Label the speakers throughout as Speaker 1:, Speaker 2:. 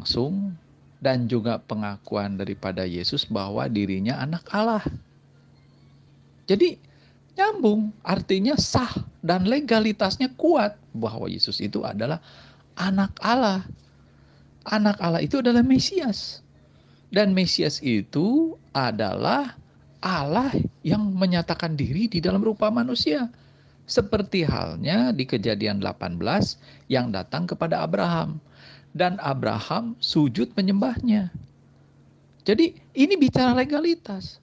Speaker 1: langsung dan juga pengakuan daripada Yesus bahwa dirinya anak Allah. Jadi nyambung, artinya sah dan legalitasnya kuat bahwa Yesus itu adalah anak Allah. Anak Allah itu adalah Mesias. Dan Mesias itu adalah Allah yang menyatakan diri di dalam rupa manusia. Seperti halnya di Kejadian 18 yang datang kepada Abraham. Dan Abraham sujud menyembahnya. Jadi ini bicara legalitas.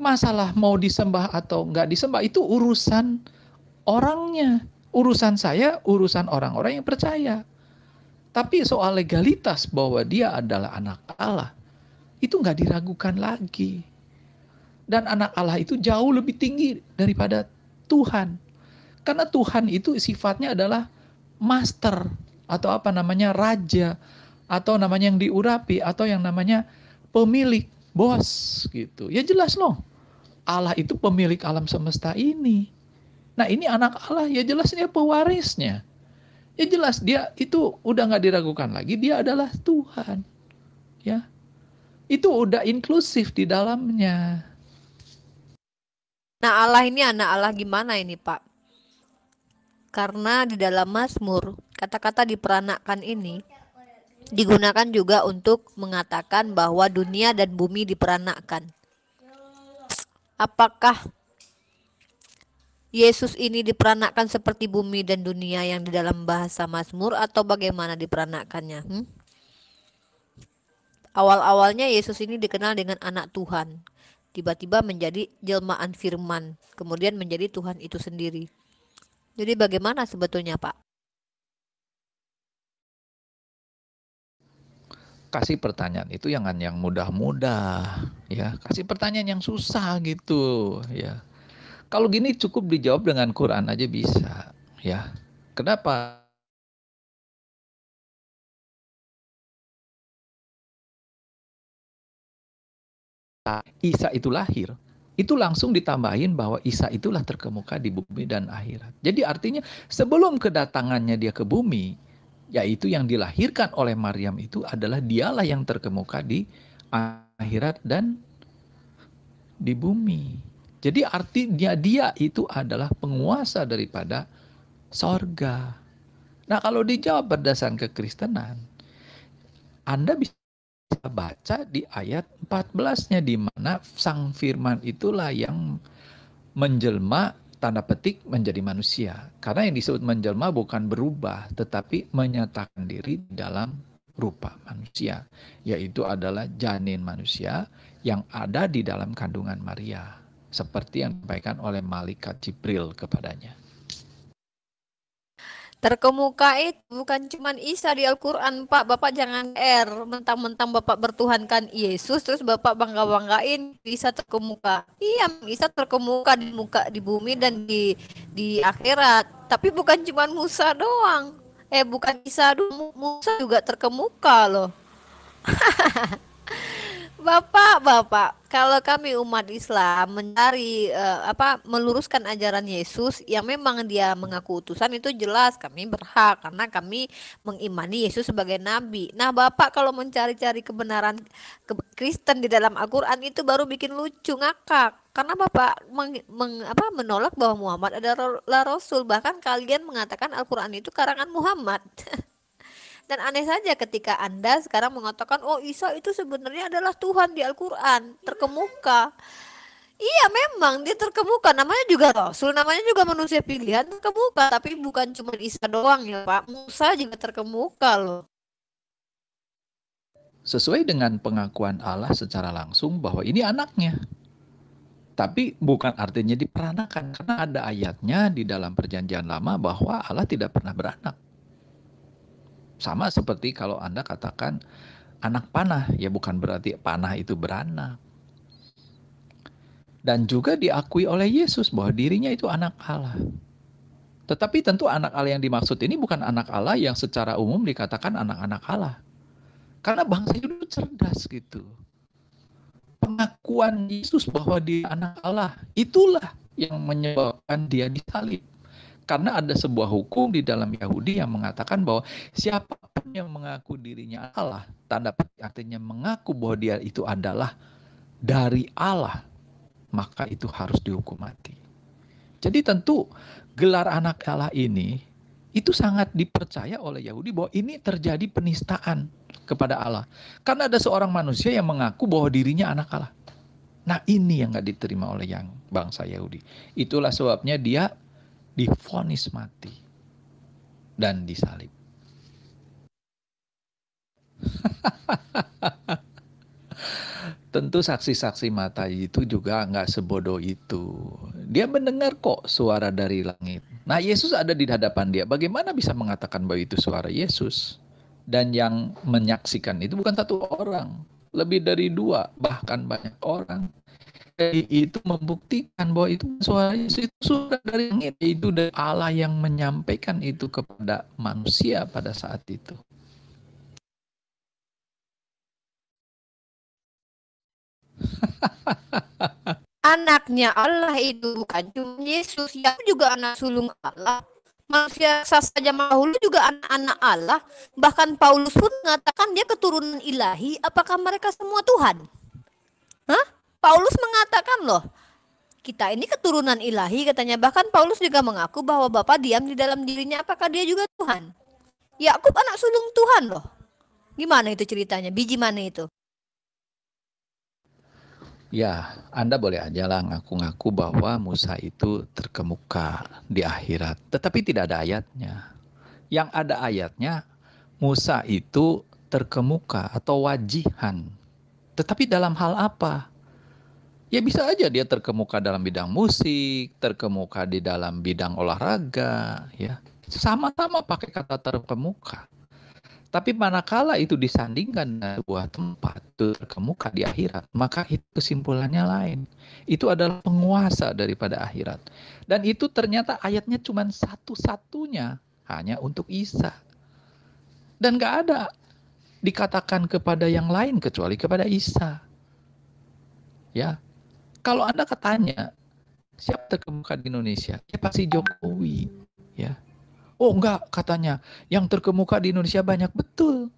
Speaker 1: Masalah mau disembah atau enggak disembah itu urusan orangnya. Urusan saya, urusan orang-orang yang percaya. Tapi soal legalitas bahwa dia adalah anak Allah, itu enggak diragukan lagi. Dan anak Allah itu jauh lebih tinggi daripada Tuhan. Karena Tuhan itu sifatnya adalah master atau apa namanya raja atau namanya yang diurapi atau yang namanya pemilik, bos gitu. Ya jelas loh. Allah itu pemilik alam semesta ini. Nah, ini anak Allah, ya jelas dia pewarisnya. Ya jelas dia itu udah nggak diragukan lagi, dia adalah Tuhan. Ya. Itu udah inklusif di dalamnya.
Speaker 2: Nah, Allah ini anak Allah gimana ini, Pak? Karena di dalam Mazmur, kata-kata diperanakkan ini digunakan juga untuk mengatakan bahwa dunia dan bumi diperanakkan. Apakah Yesus ini diperanakkan seperti bumi dan dunia yang di dalam bahasa Mazmur atau bagaimana diperanakkannya? Awal-awalnya Yesus ini dikenal dengan anak Tuhan. Tiba-tiba menjadi jelmaan firman, kemudian menjadi Tuhan itu sendiri. Jadi bagaimana sebetulnya, Pak?
Speaker 1: Kasih pertanyaan itu yang mudah-mudah, ya. Kasih pertanyaan yang susah gitu, ya. Kalau gini cukup dijawab dengan Quran aja bisa, ya. Kenapa? Isa itu lahir, itu langsung ditambahin bahwa Isa itulah terkemuka di bumi dan akhirat. Jadi artinya sebelum kedatangannya dia ke bumi, yaitu yang dilahirkan oleh Maryam itu adalah dialah yang terkemuka di akhirat dan di bumi. Jadi artinya dia itu adalah penguasa daripada sorga. Nah, kalau dijawab berdasarkan kekristenan, Anda bisa baca di ayat 14-nya di mana sang firman itulah yang menjelma tanda petik menjadi manusia. Karena yang disebut menjelma bukan berubah tetapi menyatakan diri dalam rupa manusia, yaitu adalah janin manusia yang ada di dalam kandungan Maria, seperti yang disampaikan oleh malaikat Jibril kepadanya.
Speaker 2: Terkemuka itu bukan cuma Isa di Al-Quran, Pak. Bapak jangan mentang-mentang Bapak bertuhankan Yesus, terus Bapak bangga-banggain Isa terkemuka. Iya, Isa terkemuka di bumi dan di akhirat. Tapi bukan cuma Musa doang. Bukan Isa doang, Musa juga terkemuka loh. Bapak, kalau kami umat Islam mencari meluruskan ajaran Yesus yang memang dia mengaku utusan, itu jelas kami berhak karena kami mengimani Yesus sebagai nabi. Nah, Bapak kalau mencari-cari kebenaran Kristen di dalam Al-Qur'an itu baru bikin lucu ngakak. Karena Bapak menolak bahwa Muhammad adalah rasul, bahkan kalian mengatakan Al-Qur'an itu karangan Muhammad. Dan aneh saja ketika Anda sekarang mengatakan, oh Isa itu sebenarnya adalah Tuhan di Al-Quran, terkemuka. Iya memang dia terkemuka, namanya juga Rasul, namanya juga manusia pilihan terkemuka. Tapi bukan cuma Isa doang ya Pak, Musa juga terkemuka loh.
Speaker 1: Sesuai dengan pengakuan Allah secara langsung bahwa ini anaknya. Tapi bukan artinya diperanakan, karena ada ayatnya di dalam perjanjian lama bahwa Allah tidak pernah beranak. Sama seperti kalau Anda katakan anak panah, ya bukan berarti panah itu beranak. Dan juga diakui oleh Yesus bahwa dirinya itu anak Allah. Tetapi tentu anak Allah yang dimaksud ini bukan anak Allah yang secara umum dikatakan anak-anak Allah. Karena bangsa itu cerdas gitu. Pengakuan Yesus bahwa dia anak Allah, itulah yang menyebabkan dia disalib. Karena ada sebuah hukum di dalam Yahudi yang mengatakan bahwa siapapun yang mengaku dirinya Allah, tanda petik artinya mengaku bahwa dia itu adalah dari Allah, maka itu harus dihukum mati. Jadi tentu gelar anak Allah ini itu sangat dipercaya oleh Yahudi bahwa ini terjadi penistaan kepada Allah. Karena ada seorang manusia yang mengaku bahwa dirinya anak Allah. Nah, ini yang gak diterima oleh yang bangsa Yahudi. Itulah sebabnya dia divonis mati dan disalib. Tentu saksi-saksi mata itu juga nggak sebodoh itu. Dia mendengar kok suara dari langit. Nah, Yesus ada di hadapan dia. Bagaimana bisa mengatakan bahwa itu suara Yesus? Dan yang menyaksikan itu bukan satu orang, lebih dari 2, bahkan banyak orang. Jadi itu membuktikan bahwa itu suara Yesus, itu suara dari langit. Itu dari Allah yang menyampaikan itu kepada manusia pada saat itu.
Speaker 2: Anaknya Allah itu bukan cuma Yesus, yang juga anak sulung Allah. Manusia zaman dahulu juga anak-anak Allah. Bahkan Paulus pun mengatakan dia keturunan ilahi. Apakah mereka semua Tuhan? Hah? Paulus mengatakan loh, kita ini keturunan ilahi katanya. Bahkan Paulus juga mengaku bahwa Bapa diam di dalam dirinya. Apakah dia juga Tuhan? Yakub anak sulung Tuhan loh. Gimana itu ceritanya? Biji mana itu?
Speaker 1: Ya, Anda boleh aja lah ngaku-ngaku bahwa Musa itu terkemuka di akhirat. Tetapi tidak ada ayatnya. Yang ada ayatnya, Musa itu terkemuka atau wajihan. Tetapi dalam hal apa? Ya bisa aja dia terkemuka dalam bidang musik, terkemuka di dalam bidang olahraga, ya. Sama-sama pakai kata terkemuka. Tapi manakala itu disandingkan dengan sebuah tempat itu terkemuka di akhirat, maka itu kesimpulannya lain. Itu adalah penguasa daripada akhirat. Dan itu ternyata ayatnya cuma satu-satunya, hanya untuk Isa. Dan gak ada dikatakan kepada yang lain kecuali kepada Isa. Ya, kalau Anda katanya siapa terkemuka di Indonesia, ya pasti Jokowi. Ya. Oh enggak, katanya yang terkemuka di Indonesia banyak, betul.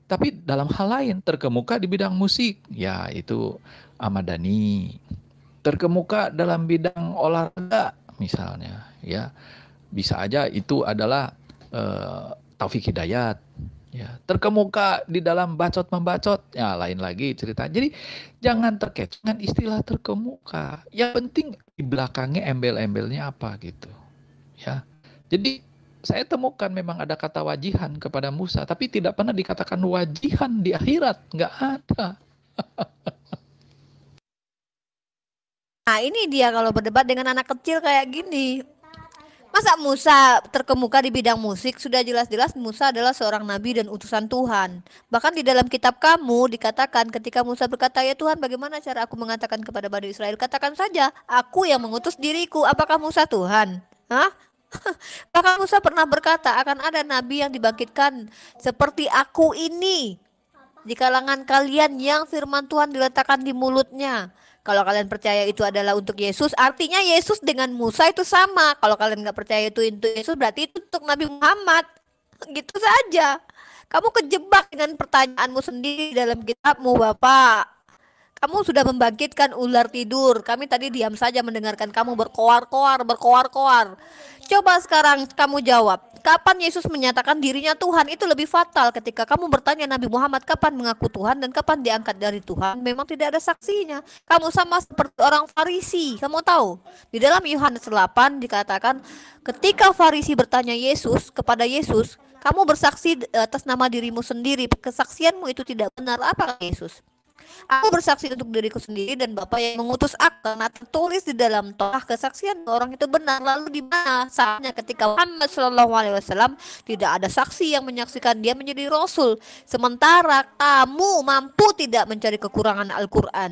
Speaker 1: Tapi dalam hal lain terkemuka di bidang musik, ya itu Ahmad Dhani. Terkemuka dalam bidang olahraga misalnya, ya bisa aja itu adalah Taufik Hidayat. Ya, terkemuka di dalam bacot membacot, ya lain lagi cerita. Jadi jangan terkecoh dengan istilah terkemuka. Yang penting di belakangnya embel-embelnya apa gitu. Ya, jadi saya temukan memang ada kata wajihan kepada Musa, tapi tidak pernah dikatakan wajihan di akhirat, nggak ada.
Speaker 2: Nah ini dia kalau berdebat dengan anak kecil kayak gini. Masa Musa terkemuka di bidang musik? Sudah jelas-jelas Musa adalah seorang nabi dan utusan Tuhan. Bahkan di dalam kitab kamu dikatakan ketika Musa berkata, ya Tuhan bagaimana cara aku mengatakan kepada Bani Israel? Katakan saja, aku yang mengutus diriku. Apakah Musa Tuhan? Hah? Bahkan Musa pernah berkata akan ada nabi yang dibangkitkan seperti aku ini di kalangan kalian yang firman Tuhan diletakkan di mulutnya. Kalau kalian percaya itu adalah untuk Yesus, artinya Yesus dengan Musa itu sama. Kalau kalian nggak percaya itu untuk Yesus, berarti itu untuk Nabi Muhammad. Gitu saja. Kamu kejebak dengan pertanyaanmu sendiri dalam kitabmu, Bapak. Kamu sudah membangkitkan ular tidur. Kami tadi diam saja mendengarkan kamu berkoar-koar, berkoar-koar. Coba sekarang kamu jawab. Kapan Yesus menyatakan dirinya Tuhan? Itu lebih fatal ketika kamu bertanya Nabi Muhammad kapan mengaku Tuhan dan kapan diangkat dari Tuhan. Memang tidak ada saksinya. Kamu sama seperti orang Farisi. Kamu tahu? Di dalam Yohanes 8 dikatakan ketika Farisi bertanya Yesus kepada Yesus, kamu bersaksi atas nama dirimu sendiri. Kesaksianmu itu tidak benar. Apa Yesus? Aku bersaksi untuk diriku sendiri dan Bapa yang mengutus aku, karena tertulis di dalam Torah kesaksian orang itu benar. Lalu di mana saatnya ketika Muhammad SAW tidak ada saksi yang menyaksikan dia menjadi rasul, sementara kamu mampu tidak mencari kekurangan Al-Quran?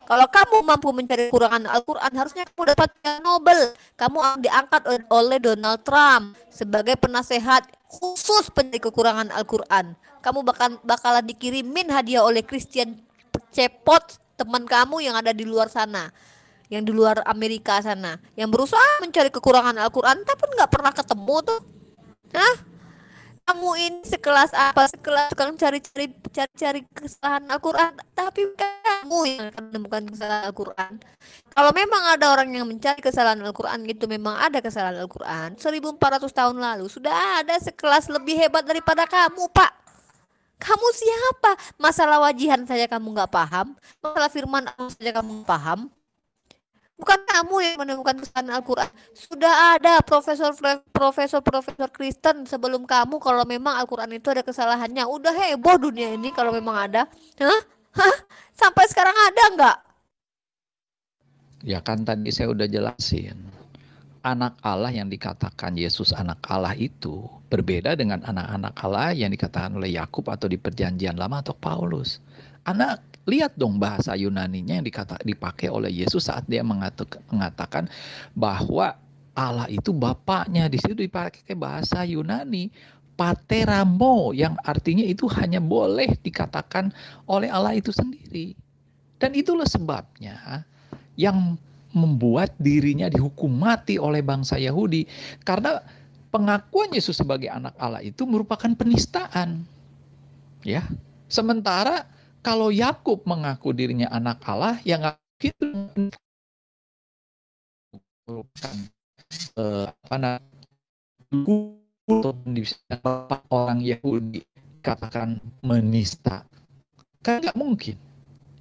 Speaker 2: Kalau kamu mampu mencari kekurangan Al-Quran, harusnya kamu dapat Nobel. Kamu diangkat oleh Donald Trump sebagai penasehat khusus pencari kekurangan Al-Quran. Kamu bakalan dikirimin hadiah oleh Christian cepot teman kamu yang ada di luar sana. yang di luar Amerika sana, yang berusaha mencari kekurangan Al-Quran tapi nggak pernah ketemu tuh. Hah? Kamu ini sekelas apa? Sekelas tukang cari kesalahan Al-Quran, tapi kamu yang akan menemukan kesalahan Al-Quran. Kalau memang ada orang yang mencari kesalahan Al-Quran, itu memang ada kesalahan Al-Quran 1400 tahun lalu sudah ada sekelas lebih hebat daripada kamu, Pak. Kamu siapa? Masalah wajihan saja kamu nggak paham, masalah firman Allah saja kamu nggak paham. Bukan kamu yang menemukan kesalahan Al-Quran. Sudah ada profesor Kristen sebelum kamu kalau memang Al-Quran itu ada kesalahannya. Udah heboh dunia ini kalau memang ada. Hah? Hah? Sampai sekarang ada nggak?
Speaker 1: Ya kan tadi saya udah jelasin. Anak Allah yang dikatakan Yesus anak Allah itu berbeda dengan anak-anak Allah yang dikatakan oleh Yakub atau di Perjanjian Lama atau Paulus. Lihat dong bahasa Yunaninya yang dipakai oleh Yesus saat dia mengatakan bahwa Allah itu bapaknya. Di situ dipakai bahasa Yunani pateramo yang artinya itu hanya boleh dikatakan oleh Allah itu sendiri. Dan itulah sebabnya yang membuat dirinya dihukum mati oleh bangsa Yahudi karena pengakuan Yesus sebagai anak Allah itu merupakan penistaan. Ya. Sementara kalau Yakub mengaku dirinya anak Allah, yang itu merupakan orang Yahudi katakan menista. Kan nggak mungkin.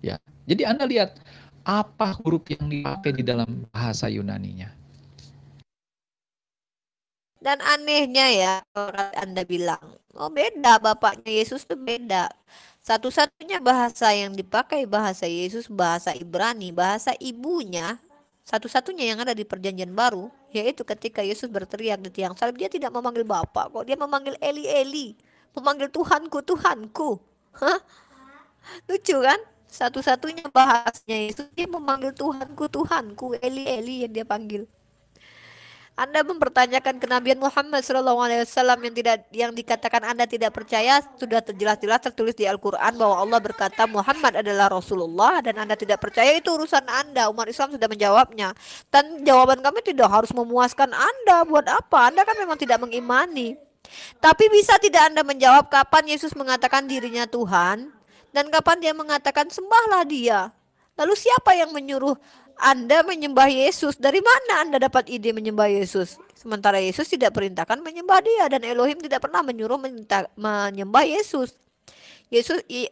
Speaker 1: Ya. Jadi Anda lihat apa huruf yang dipakai di dalam bahasa Yunaninya.
Speaker 2: Dan anehnya ya, kalau Anda bilang, oh beda, bapaknya Yesus tuh beda. Satu-satunya bahasa yang dipakai bahasa Yesus, bahasa Ibrani, bahasa ibunya, satu-satunya yang ada di Perjanjian Baru, yaitu ketika Yesus berteriak di tiang salib, dia tidak memanggil Bapa kok, dia memanggil Eli Eli, memanggil Tuhanku, Tuhanku. Hah? Lucu kan? Satu-satunya bahasanya Yesus, dia memanggil Tuhanku, Tuhanku, Eli Eli yang dia panggil. Anda mempertanyakan kenabian Muhammad SAW yang dikatakan Anda tidak percaya, sudah jelas-jelas tertulis di Al-Quran bahwa Allah berkata Muhammad adalah Rasulullah, dan Anda tidak percaya, itu urusan Anda. Umat Islam sudah menjawabnya, dan jawaban kami tidak harus memuaskan Anda. Buat apa? Anda kan memang tidak mengimani. Tapi bisa tidak Anda menjawab kapan Yesus mengatakan dirinya Tuhan, dan kapan dia mengatakan sembahlah dia? Lalu siapa yang menyuruh Anda menyembah Yesus? Dari mana Anda dapat ide menyembah Yesus? Sementara Yesus tidak perintahkan menyembah dia, dan Elohim tidak pernah menyuruh menyembah Yesus.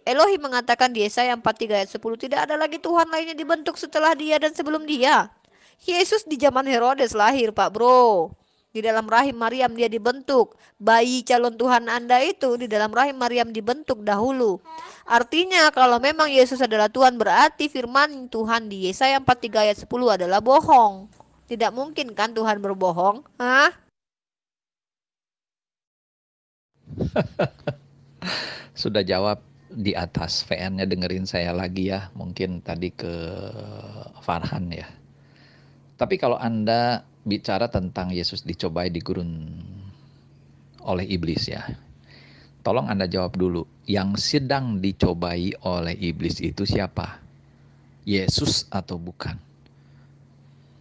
Speaker 2: Elohim mengatakan di Yesaya 43 ayat 10, tidak ada lagi Tuhan lainnya dibentuk setelah dia dan sebelum dia. Yesus di zaman Herodes lahir, Pak Bro. Di dalam rahim Maryam dia dibentuk. Bayi calon Tuhan Anda itu di dalam rahim Maryam dibentuk dahulu. Artinya kalau memang Yesus adalah Tuhan, berarti firman Tuhan di Yesaya 43 ayat 10 adalah bohong. Tidak mungkin kan Tuhan berbohong? Hah?
Speaker 1: Sudah jawab di atas, VN-nya dengerin saya lagi ya, mungkin tadi ke Farhan ya. Tapi kalau Anda bicara tentang Yesus dicobai di gurun oleh iblis ya, tolong Anda jawab dulu, yang sedang dicobai oleh iblis itu siapa? Yesus atau bukan?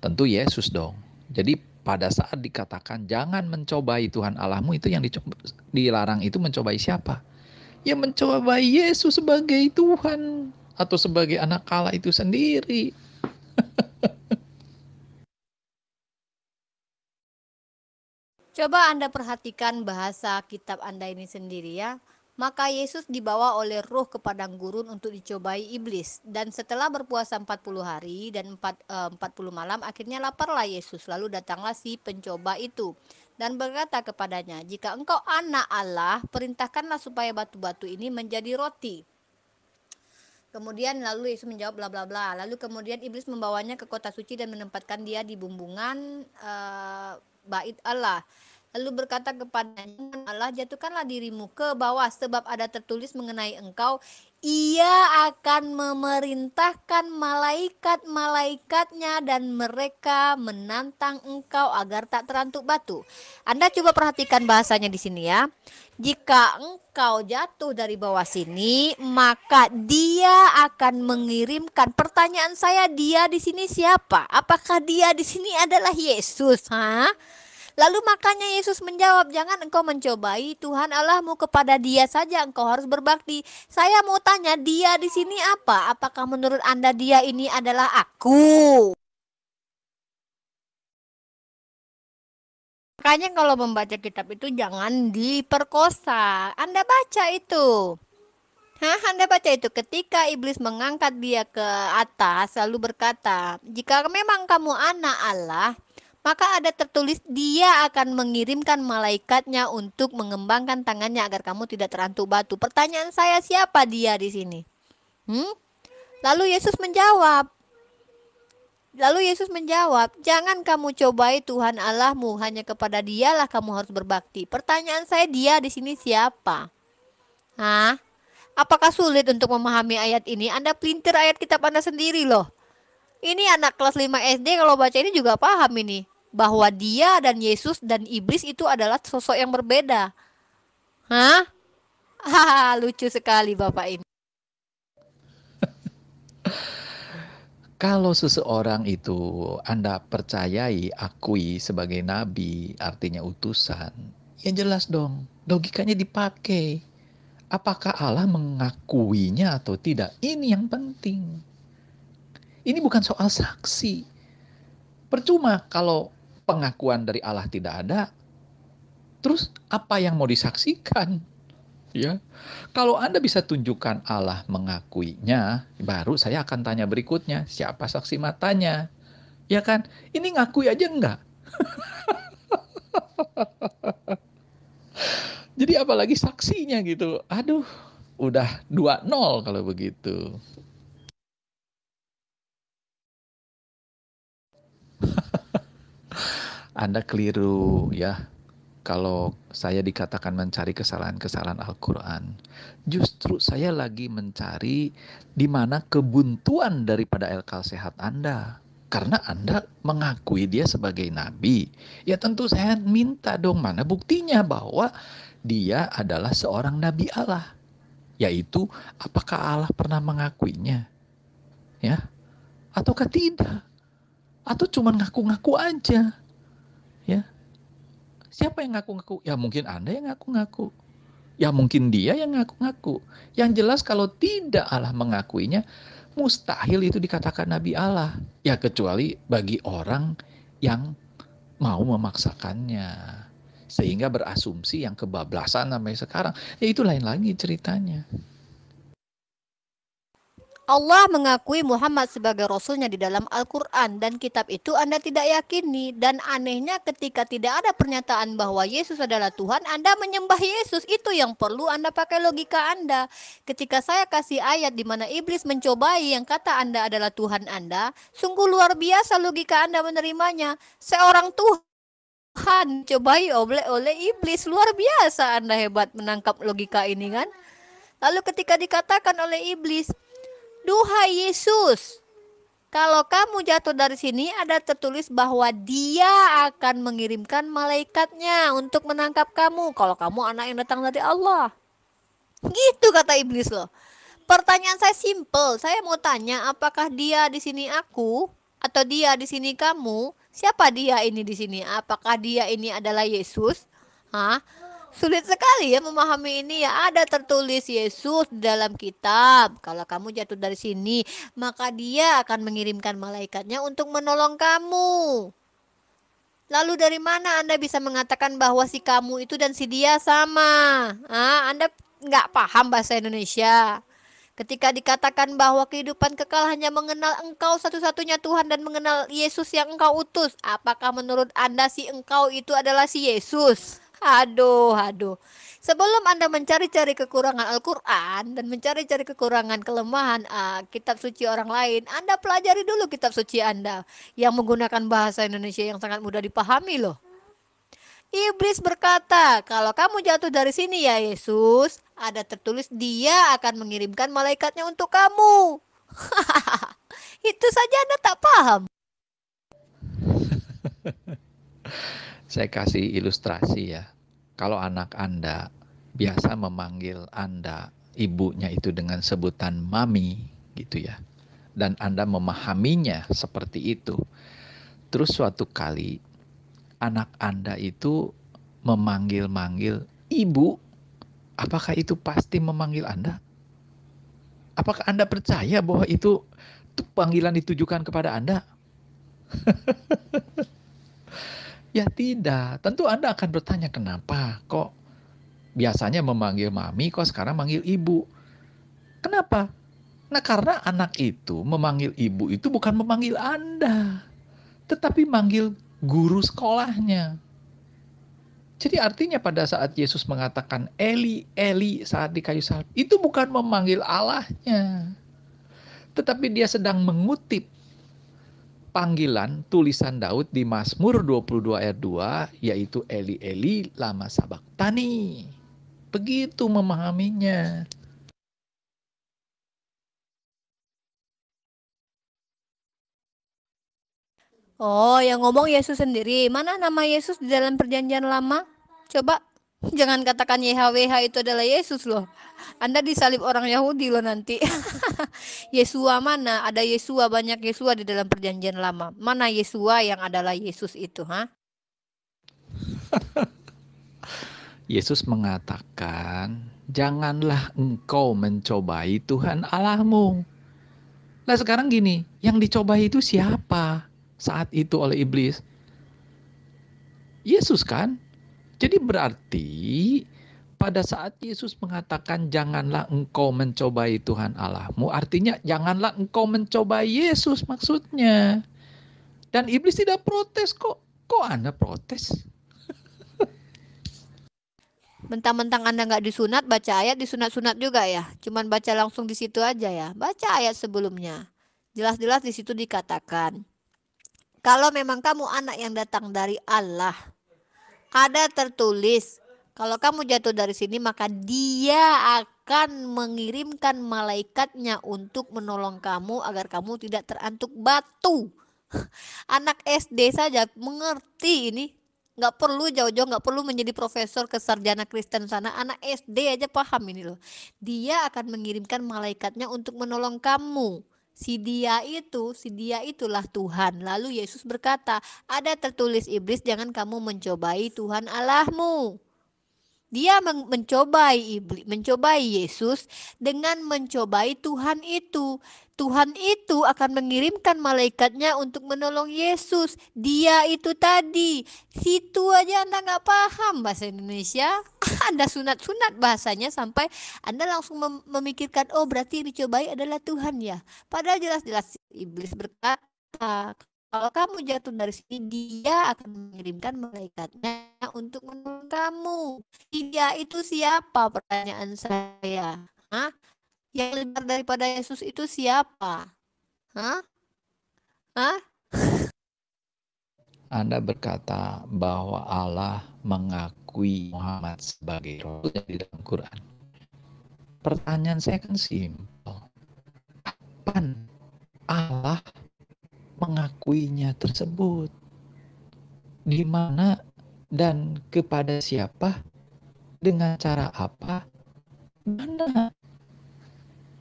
Speaker 1: Tentu Yesus dong. Jadi pada saat dikatakan jangan mencobai Tuhan Allahmu, itu yang dilarang itu mencobai siapa? Ya mencobai Yesus sebagai Tuhan atau sebagai anak Allah itu sendiri.
Speaker 2: Coba Anda perhatikan bahasa kitab Anda ini sendiri ya. Maka Yesus dibawa oleh roh ke padang gurun untuk dicobai iblis. Dan setelah berpuasa 40 hari dan 40 malam, akhirnya laparlah Yesus. Lalu datanglah si pencoba itu dan berkata kepadanya, jika engkau anak Allah, perintahkanlah supaya batu-batu ini menjadi roti. Kemudian lalu Yesus menjawab bla bla bla. Lalu kemudian iblis membawanya ke kota suci dan menempatkan dia di bumbungan bait Allah. Lalu berkata kepadanya, Allah, jatuhkanlah dirimu ke bawah, sebab ada tertulis mengenai engkau, Ia akan memerintahkan malaikat-malaikatnya dan mereka menantang engkau agar tak terantuk batu. Anda coba perhatikan bahasanya di sini ya. Jika engkau jatuh dari bawah sini, maka dia akan mengirimkan. Pertanyaan saya, dia di sini siapa? Apakah dia di sini adalah Yesus? Hah? Lalu makanya Yesus menjawab, jangan engkau mencobai Tuhan Allahmu, kepada Dia saja engkau harus berbakti. Saya mau tanya, Dia di sini apa? Apakah menurut Anda Dia ini adalah aku? Makanya kalau membaca kitab itu jangan diperkosa. Anda baca itu. Anda baca itu ketika iblis mengangkat dia ke atas lalu berkata, jika memang kamu anak Allah, maka ada tertulis dia akan mengirimkan malaikatnya untuk mengembangkan tangannya agar kamu tidak terantuk batu. Pertanyaan saya, siapa dia di sini? Lalu Yesus menjawab, jangan kamu cobai Tuhan Allahmu, hanya kepada Dialah kamu harus berbakti. Pertanyaan saya, dia di sini siapa? Hah? Apakah sulit untuk memahami ayat ini? Anda pelintir ayat kitab Anda sendiri loh. Ini anak kelas 5 SD kalau baca ini juga paham ini. Bahwa dia dan Yesus dan iblis itu adalah sosok yang berbeda. Hah? Haha, lucu sekali Bapak ini.
Speaker 1: Kalau seseorang itu Anda percayai, akui sebagai nabi, artinya utusan, ya jelas dong, logikanya dipakai. Apakah Allah mengakuinya atau tidak? Ini yang penting. Ini bukan soal saksi. Percuma kalau pengakuan dari Allah tidak ada, terus apa yang mau disaksikan? Ya, kalau Anda bisa tunjukkan Allah mengakuinya, baru saya akan tanya berikutnya, siapa saksi matanya? Ya kan? Ini ngakui aja enggak? Jadi apalagi saksinya gitu. Aduh, udah 2-0 kalau begitu. Anda keliru ya. Kalau saya dikatakan mencari kesalahan-kesalahan Al-Quran, justru saya lagi mencari di mana kebuntuan daripada akal sehat Anda. Karena Anda mengakui dia sebagai nabi. Ya tentu saya minta dong, mana buktinya bahwa dia adalah seorang nabi Allah. Yaitu apakah Allah pernah mengakuinya? Ya, ataukah tidak? Atau cuma ngaku-ngaku aja? Ya. Siapa yang ngaku-ngaku? Ya mungkin Anda yang ngaku-ngaku. Ya mungkin dia yang ngaku-ngaku. Yang jelas kalau tidak Allah mengakuinya, mustahil itu dikatakan Nabi Allah. Ya kecuali bagi orang yang mau memaksakannya. Sehingga berasumsi yang kebablasan sampai sekarang. Ya itu lain lagi ceritanya.
Speaker 2: Allah mengakui Muhammad sebagai rasulnya di dalam Al-Quran dan kitab itu Anda tidak yakini. Dan anehnya ketika tidak ada pernyataan bahwa Yesus adalah Tuhan, Anda menyembah Yesus. Itu yang perlu Anda pakai logika Anda. Ketika saya kasih ayat di mana iblis mencobai yang kata Anda adalah Tuhan Anda, sungguh luar biasa logika Anda menerimanya. Seorang Tuhan cobai oleh iblis. Luar biasa Anda hebat menangkap logika ini kan. Lalu ketika dikatakan oleh iblis, duhai Yesus, kalau kamu jatuh dari sini ada tertulis bahwa dia akan mengirimkan malaikatnya untuk menangkap kamu kalau kamu anak yang datang dari Allah. Gitu kata iblis loh. Pertanyaan saya simple. Saya mau tanya, apakah dia di sini aku atau dia di sini kamu? Siapa dia ini di sini? Apakah dia ini adalah Yesus? Hah? Sulit sekali ya memahami ini ya. Ada tertulis Yesus di dalam kitab. Kalau kamu jatuh dari sini, maka dia akan mengirimkan malaikatnya untuk menolong kamu. Lalu dari mana Anda bisa mengatakan bahwa si kamu itu dan si dia sama? Anda nggak paham bahasa Indonesia. Ketika dikatakan bahwa kehidupan kekal hanya mengenal engkau satu-satunya Tuhan dan mengenal Yesus yang engkau utus. Apakah menurut Anda si engkau itu adalah si Yesus? Aduh, aduh. Sebelum Anda mencari-cari kekurangan Al-Quran dan mencari-cari kekurangan kelemahan kitab suci orang lain, Anda pelajari dulu kitab suci Anda yang menggunakan bahasa Indonesia yang sangat mudah dipahami loh. Iblis berkata, kalau kamu jatuh dari sini ya Yesus, ada tertulis dia akan mengirimkan malaikatnya untuk kamu. Itu saja Anda tak paham.
Speaker 1: Saya kasih ilustrasi ya. Kalau anak Anda biasa memanggil Anda, ibunya itu dengan sebutan mami gitu ya. Dan Anda memahaminya seperti itu. Terus suatu kali anak Anda itu memanggil-manggil ibu, apakah itu pasti memanggil Anda? Apakah Anda percaya bahwa itu panggilan ditujukan kepada Anda? Ya tidak. Tentu Anda akan bertanya, kenapa kok biasanya memanggil mami, kok sekarang manggil ibu? Kenapa? Nah, karena anak itu memanggil ibu itu bukan memanggil Anda, tetapi manggil guru sekolahnya. Jadi artinya pada saat Yesus mengatakan Eli, Eli saat di kayu salib, itu bukan memanggil Allahnya, tetapi dia sedang mengutip panggilan tulisan Daud di Mazmur 22 ayat 2, yaitu Eli, Eli, lama sabaktani. Begitu memahaminya.
Speaker 2: Oh, yang ngomong Yesus sendiri. Mana nama Yesus di dalam perjanjian lama? Coba, jangan katakan YHWH itu adalah Yesus loh. Anda disalib orang Yahudi loh nanti. Yesua mana? Ada Yesua, banyak Yesua di dalam perjanjian lama. Mana Yesua yang adalah Yesus itu, ha?
Speaker 1: Yesus mengatakan, janganlah engkau mencobai Tuhan Allahmu. Nah sekarang gini, yang dicobai itu siapa saat itu oleh iblis? Yesus kan? Jadi berarti pada saat Yesus mengatakan janganlah engkau mencobai Tuhan Allahmu, artinya janganlah engkau mencobai Yesus maksudnya. Dan iblis tidak protes kok. Kok Anda protes?
Speaker 2: Mentang-mentang Anda nggak disunat, baca ayat disunat-sunat juga ya. Cuman baca langsung di situ aja ya. Baca ayat sebelumnya. Jelas-jelas di situ dikatakan, kalau memang kamu anak yang datang dari Allah, ada tertulis, kalau kamu jatuh dari sini maka dia akan mengirimkan malaikatnya untuk menolong kamu agar kamu tidak terantuk batu. Anak SD saja mengerti ini. Nggak perlu jauh-jauh, nggak perlu menjadi profesor ke sarjana Kristen sana. Anak SD aja paham ini loh. Dia akan mengirimkan malaikatnya untuk menolong kamu. Si dia itulah Tuhan. Lalu Yesus berkata, ada tertulis iblis, jangan kamu mencobai Tuhan Allahmu. Dia mencobai iblis, mencobai Yesus dengan mencobai Tuhan itu. Tuhan itu akan mengirimkan malaikatnya untuk menolong Yesus. Dia itu tadi. Situ aja Anda nggak paham bahasa Indonesia. Anda sunat-sunat bahasanya sampai Anda langsung memikirkan, oh berarti yang dicobai adalah Tuhan ya. Padahal jelas-jelas iblis berkata, kalau kamu jatuh dari sini, dia akan mengirimkan malaikatnya untuk menolong kamu. Dia itu siapa? Pertanyaan saya. Hah? Yang lebih daripada Yesus itu siapa? Hah? Hah?
Speaker 1: Anda berkata bahwa Allah mengakui Muhammad sebagai rasulnya di dalam Quran. Pertanyaan saya kan simpel. Kapan Allah mengakuinya tersebut? Di mana dan kepada siapa? Dengan cara apa? Mana?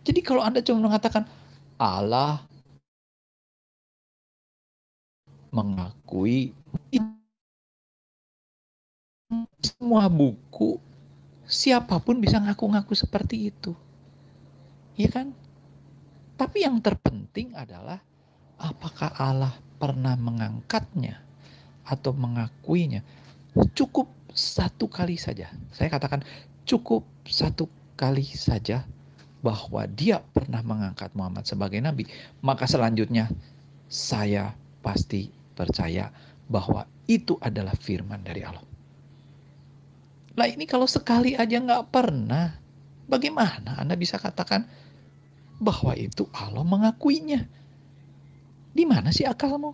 Speaker 1: Jadi kalau Anda cuma mengatakan Allah mengakui, semua buku siapapun bisa ngaku-ngaku seperti itu. Ya kan? Tapi yang terpenting adalah apakah Allah pernah mengangkatnya atau mengakuinya. Cukup satu kali saja. Saya katakan cukup satu kali saja bahwa dia pernah mengangkat Muhammad sebagai nabi. Maka selanjutnya saya pasti percaya bahwa itu adalah firman dari Allah. Lah ini kalau sekali aja nggak pernah, bagaimana Anda bisa katakan bahwa itu Allah mengakuinya? Di mana sih akalmu?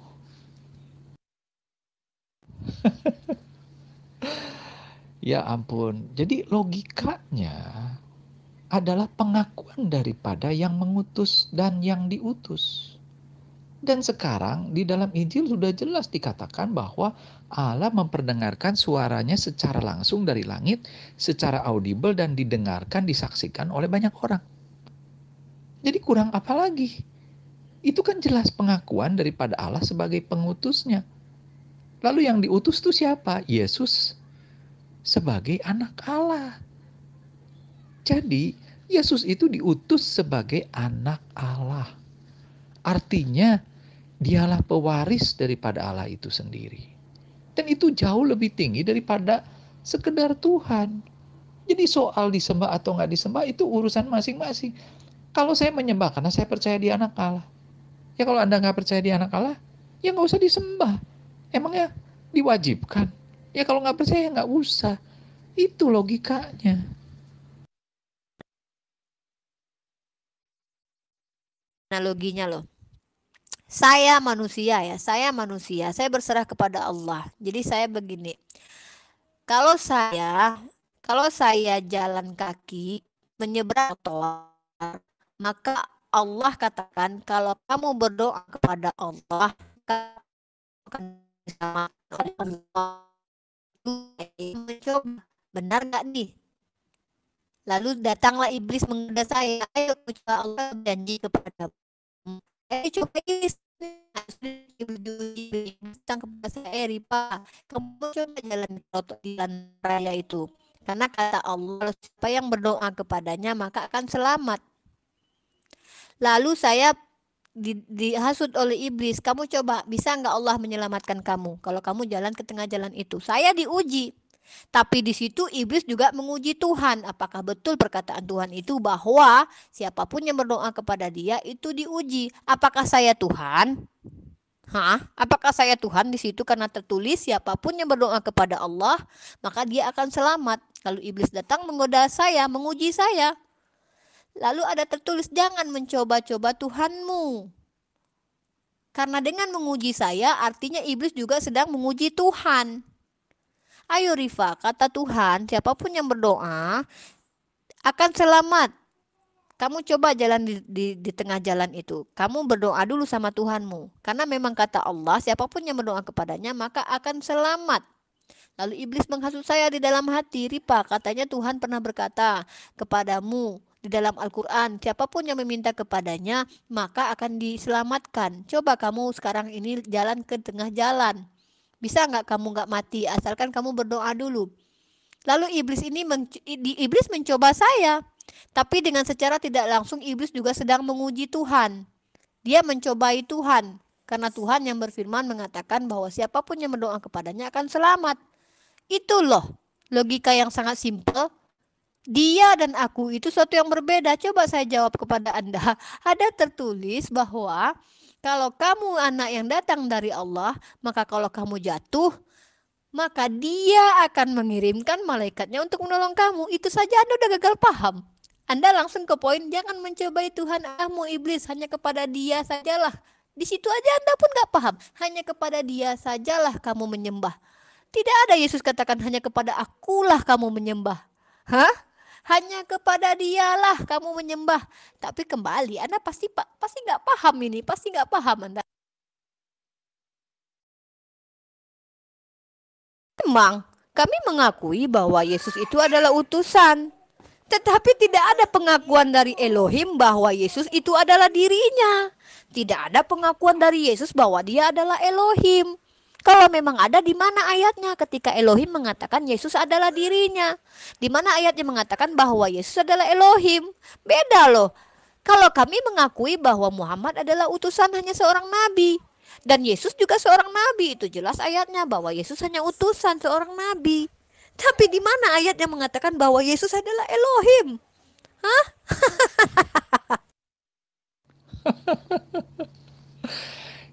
Speaker 1: Ya ampun. Jadi logikanya adalah pengakuan daripada yang mengutus dan yang diutus. Dan sekarang di dalam Injil sudah jelas dikatakan bahwa Allah memperdengarkan suaranya secara langsung dari langit, secara audible dan didengarkan, disaksikan oleh banyak orang. Jadi kurang apa lagi? Itu kan jelas pengakuan daripada Allah sebagai pengutusnya. Lalu yang diutus itu siapa? Yesus sebagai anak Allah. Jadi Yesus itu diutus sebagai anak Allah. Artinya dialah pewaris daripada Allah itu sendiri. Dan itu jauh lebih tinggi daripada sekedar Tuhan. Jadi soal disembah atau nggak disembah itu urusan masing-masing. Kalau saya menyembah karena saya percaya di anak Allah. Ya kalau Anda nggak percaya di anak Allah, ya nggak usah disembah. Emangnya diwajibkan? Ya kalau nggak percaya nggak usah. Itu logikanya.
Speaker 2: Analoginya loh. Saya manusia ya, saya berserah kepada Allah. Jadi saya begini, kalau saya jalan kaki menyeberang motor, maka Allah katakan kalau kamu berdoa kepada Allah, kamu akan diselamatkan oleh Allah. Mencoba, benar nggak nih? Lalu datanglah iblis menggoda saya, ayo coba Allah janji kepadamu. Coba iblis datang kepada saya, Ripa, kamu coba jalan di jalan raya itu. Karena kata Allah, siapa yang berdoa kepadanya maka akan selamat. Lalu saya dihasut oleh iblis, kamu coba, bisa nggak Allah menyelamatkan kamu kalau kamu jalan ke tengah jalan itu? Saya diuji. Tapi di situ iblis juga menguji Tuhan. Apakah betul perkataan Tuhan itu bahwa siapapun yang berdoa kepada Dia itu diuji? Apakah saya Tuhan? Apakah saya Tuhan di situ? Karena tertulis siapapun yang berdoa kepada Allah maka dia akan selamat. Lalu iblis datang menggoda saya, menguji saya. Lalu ada tertulis jangan mencoba-coba Tuhanmu. Karena dengan menguji saya artinya iblis juga sedang menguji Tuhan. Ayo Rifa, kata Tuhan, siapapun yang berdoa akan selamat. Kamu coba jalan di tengah jalan itu. Kamu berdoa dulu sama Tuhanmu. Karena memang kata Allah, siapapun yang berdoa kepadanya maka akan selamat. Lalu iblis menghasut saya di dalam hati. Rifa, katanya Tuhan pernah berkata kepadamu di dalam Al-Quran, siapapun yang meminta kepadanya maka akan diselamatkan. Coba kamu sekarang ini jalan ke tengah jalan. Bisa nggak kamu nggak mati asalkan kamu berdoa dulu. Lalu iblis mencoba saya. Tapi dengan secara tidak langsung iblis juga sedang menguji Tuhan. Dia mencobai Tuhan. Karena Tuhan yang berfirman mengatakan bahwa siapapun yang berdoa kepadanya akan selamat. Itu loh logika yang sangat simpel. Dia dan aku itu sesuatu yang berbeda. Coba saya jawab kepada Anda. Ada tertulis bahwa kalau kamu anak yang datang dari Allah, maka kalau kamu jatuh, maka Dia akan mengirimkan malaikatnya untuk menolong kamu. Itu saja Anda udah gagal paham. Anda langsung ke poin, jangan mencobai Tuhan Allahmu iblis, hanya kepada Dia sajalah. Di situ aja Anda pun gak paham. Hanya kepada Dia sajalah kamu menyembah. Tidak ada Yesus katakan hanya kepada akulah kamu menyembah. Hanya kepada Dialah kamu menyembah. Tapi kembali Anda pasti nggak paham ini, pasti nggak paham Anda. Memang kami mengakui bahwa Yesus itu adalah utusan. Tetapi tidak ada pengakuan dari Elohim bahwa Yesus itu adalah dirinya. Tidak ada pengakuan dari Yesus bahwa dia adalah Elohim. Kalau memang ada, di mana ayatnya ketika Elohim mengatakan Yesus adalah dirinya? Di mana ayatnya mengatakan bahwa Yesus adalah Elohim? Beda loh. Kalau kami mengakui bahwa Muhammad adalah utusan hanya seorang nabi. Dan Yesus juga seorang nabi. Itu jelas ayatnya bahwa Yesus hanya utusan seorang nabi. Tapi di mana ayat yang mengatakan bahwa Yesus adalah Elohim?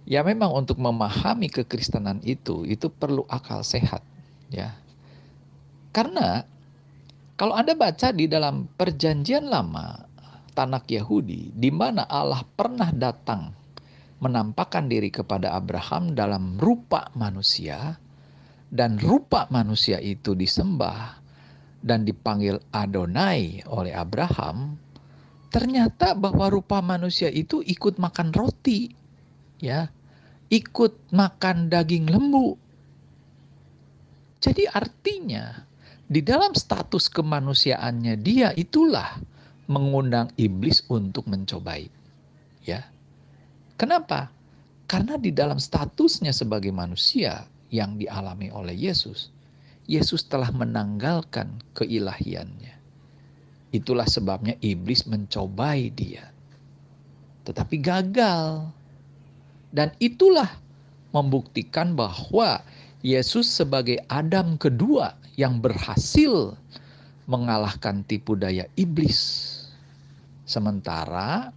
Speaker 1: Ya memang untuk memahami kekristenan itu perlu akal sehat, ya. Karena kalau Anda baca di dalam Perjanjian Lama, Tanakh Yahudi, di mana Allah pernah datang menampakkan diri kepada Abraham dalam rupa manusia, dan rupa manusia itu disembah dan dipanggil Adonai oleh Abraham, ternyata bahwa rupa manusia itu ikut makan roti, ya, ikut makan daging lembu. Jadi artinya di dalam status kemanusiaannya dia itulah mengundang iblis untuk mencobai, ya. Kenapa? Karena di dalam statusnya sebagai manusia yang dialami oleh Yesus, Yesus telah menanggalkan keilahiannya. Itulah sebabnya iblis mencobai dia. Tetapi gagal. Dan itulah membuktikan bahwa Yesus sebagai Adam kedua yang berhasil mengalahkan tipu daya iblis. Sementara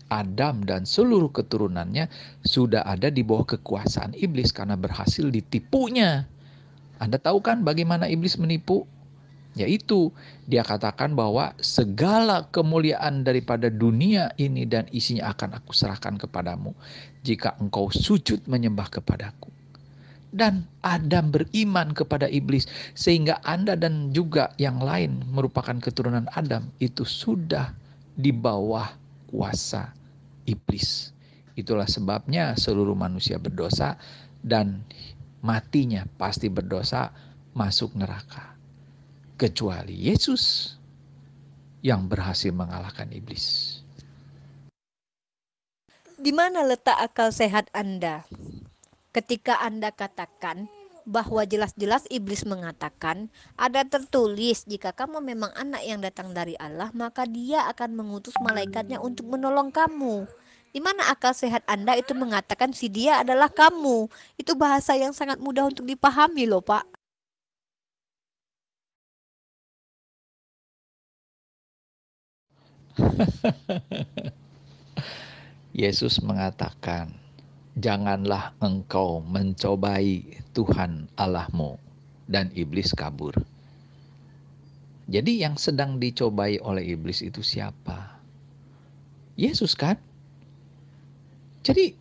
Speaker 1: Adam dan seluruh keturunannya sudah ada di bawah kekuasaan iblis karena berhasil ditipunya. Anda tahu kan bagaimana iblis menipu? Yaitu dia katakan bahwa segala kemuliaan daripada dunia ini dan isinya akan aku serahkan kepadamu jika engkau sujud menyembah kepadaku. Dan Adam beriman kepada iblis sehingga Anda dan juga yang lain merupakan keturunan Adam itu sudah di bawah kuasa iblis. Itulah sebabnya seluruh manusia berdosa dan matinya pasti berdosa masuk neraka. Kecuali Yesus yang berhasil mengalahkan iblis.
Speaker 2: Di mana letak akal sehat Anda ketika Anda katakan bahwa jelas-jelas iblis mengatakan, ada tertulis jika kamu memang anak yang datang dari Allah, maka dia akan mengutus malaikatnya untuk menolong kamu. Di mana akal sehat Anda itu mengatakan si dia adalah kamu? Itu bahasa yang sangat mudah untuk dipahami loh Pak.
Speaker 1: Yesus mengatakan, janganlah engkau mencobai Tuhan Allahmu, dan iblis kabur. Jadi yang sedang dicobai oleh iblis itu siapa? Yesus kan? Jadi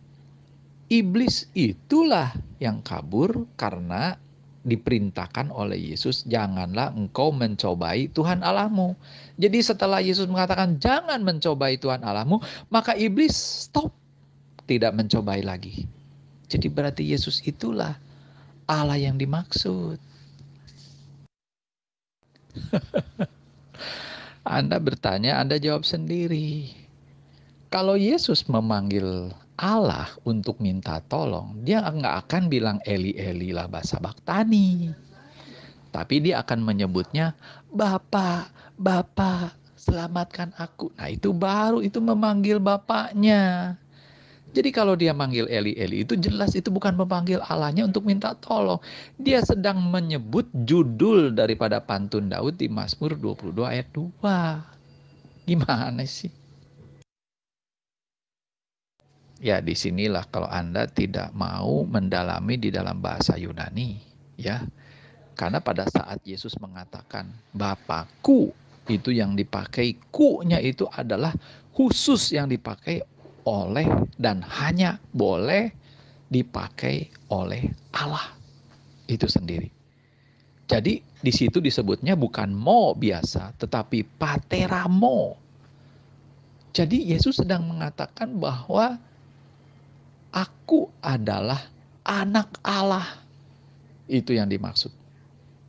Speaker 1: iblis itulah yang kabur karena diperintahkan oleh Yesus, janganlah engkau mencobai Tuhan Allahmu. Jadi setelah Yesus mengatakan jangan mencobai Tuhan Allahmu, maka iblis stop, tidak mencobai lagi. Jadi berarti Yesus itulah Allah yang dimaksud. Anda bertanya, Anda jawab sendiri. Kalau Yesus memanggil Allah untuk minta tolong, dia nggak akan bilang Eli Eli lama sabaktani. Tapi dia akan menyebutnya, Bapa, Bapa, selamatkan aku. Nah itu baru, itu memanggil Bapaknya. Jadi kalau dia manggil Eli Eli itu jelas itu bukan memanggil Allahnya untuk minta tolong. Dia sedang menyebut judul daripada pantun Daud di Mazmur 22 ayat 2. Gimana sih? Ya disinilah kalau Anda tidak mau mendalami di dalam bahasa Yunani, ya. Karena pada saat Yesus mengatakan Bapakku, itu yang dipakai ku-nya itu adalah khusus yang dipakai oleh dan hanya boleh dipakai oleh Allah itu sendiri. Jadi di situ disebutnya bukan mo biasa, tetapi pateramo. Jadi Yesus sedang mengatakan bahwa aku adalah anak Allah. Itu yang dimaksud.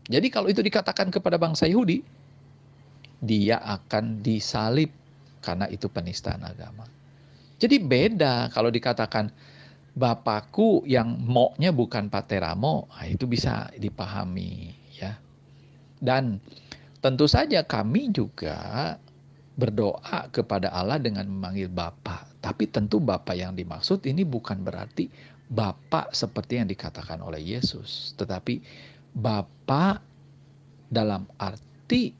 Speaker 1: Jadi kalau itu dikatakan kepada bangsa Yahudi, dia akan disalib karena itu penistaan agama. Jadi beda kalau dikatakan Bapakku yang mo-nya bukan pateramo, itu bisa dipahami ya. Dan tentu saja kami juga berdoa kepada Allah dengan memanggil Bapa. Tapi tentu Bapa yang dimaksud ini bukan berarti Bapa seperti yang dikatakan oleh Yesus, tetapi Bapa dalam arti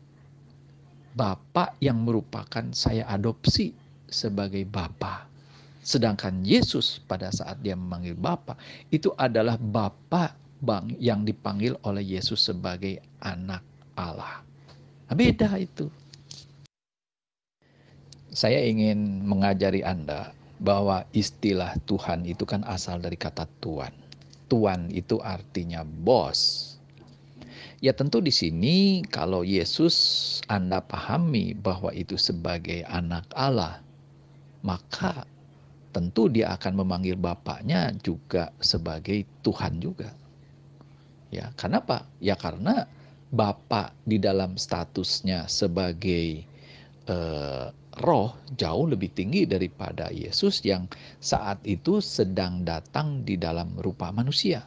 Speaker 1: Bapa yang merupakan saya adopsi sebagai Bapa. Sedangkan Yesus pada saat dia memanggil Bapa, itu adalah Bapa yang dipanggil oleh Yesus sebagai anak Allah. Nah, beda itu. Saya ingin mengajari Anda bahwa istilah Tuhan itu kan asal dari kata Tuan. Tuan itu artinya bos. Ya tentu di sini kalau Yesus Anda pahami bahwa itu sebagai anak Allah, maka tentu dia akan memanggil Bapaknya juga sebagai Tuhan juga. Ya, kenapa? Ya karena Bapa di dalam statusnya sebagai roh jauh lebih tinggi daripada Yesus yang saat itu sedang datang di dalam rupa manusia.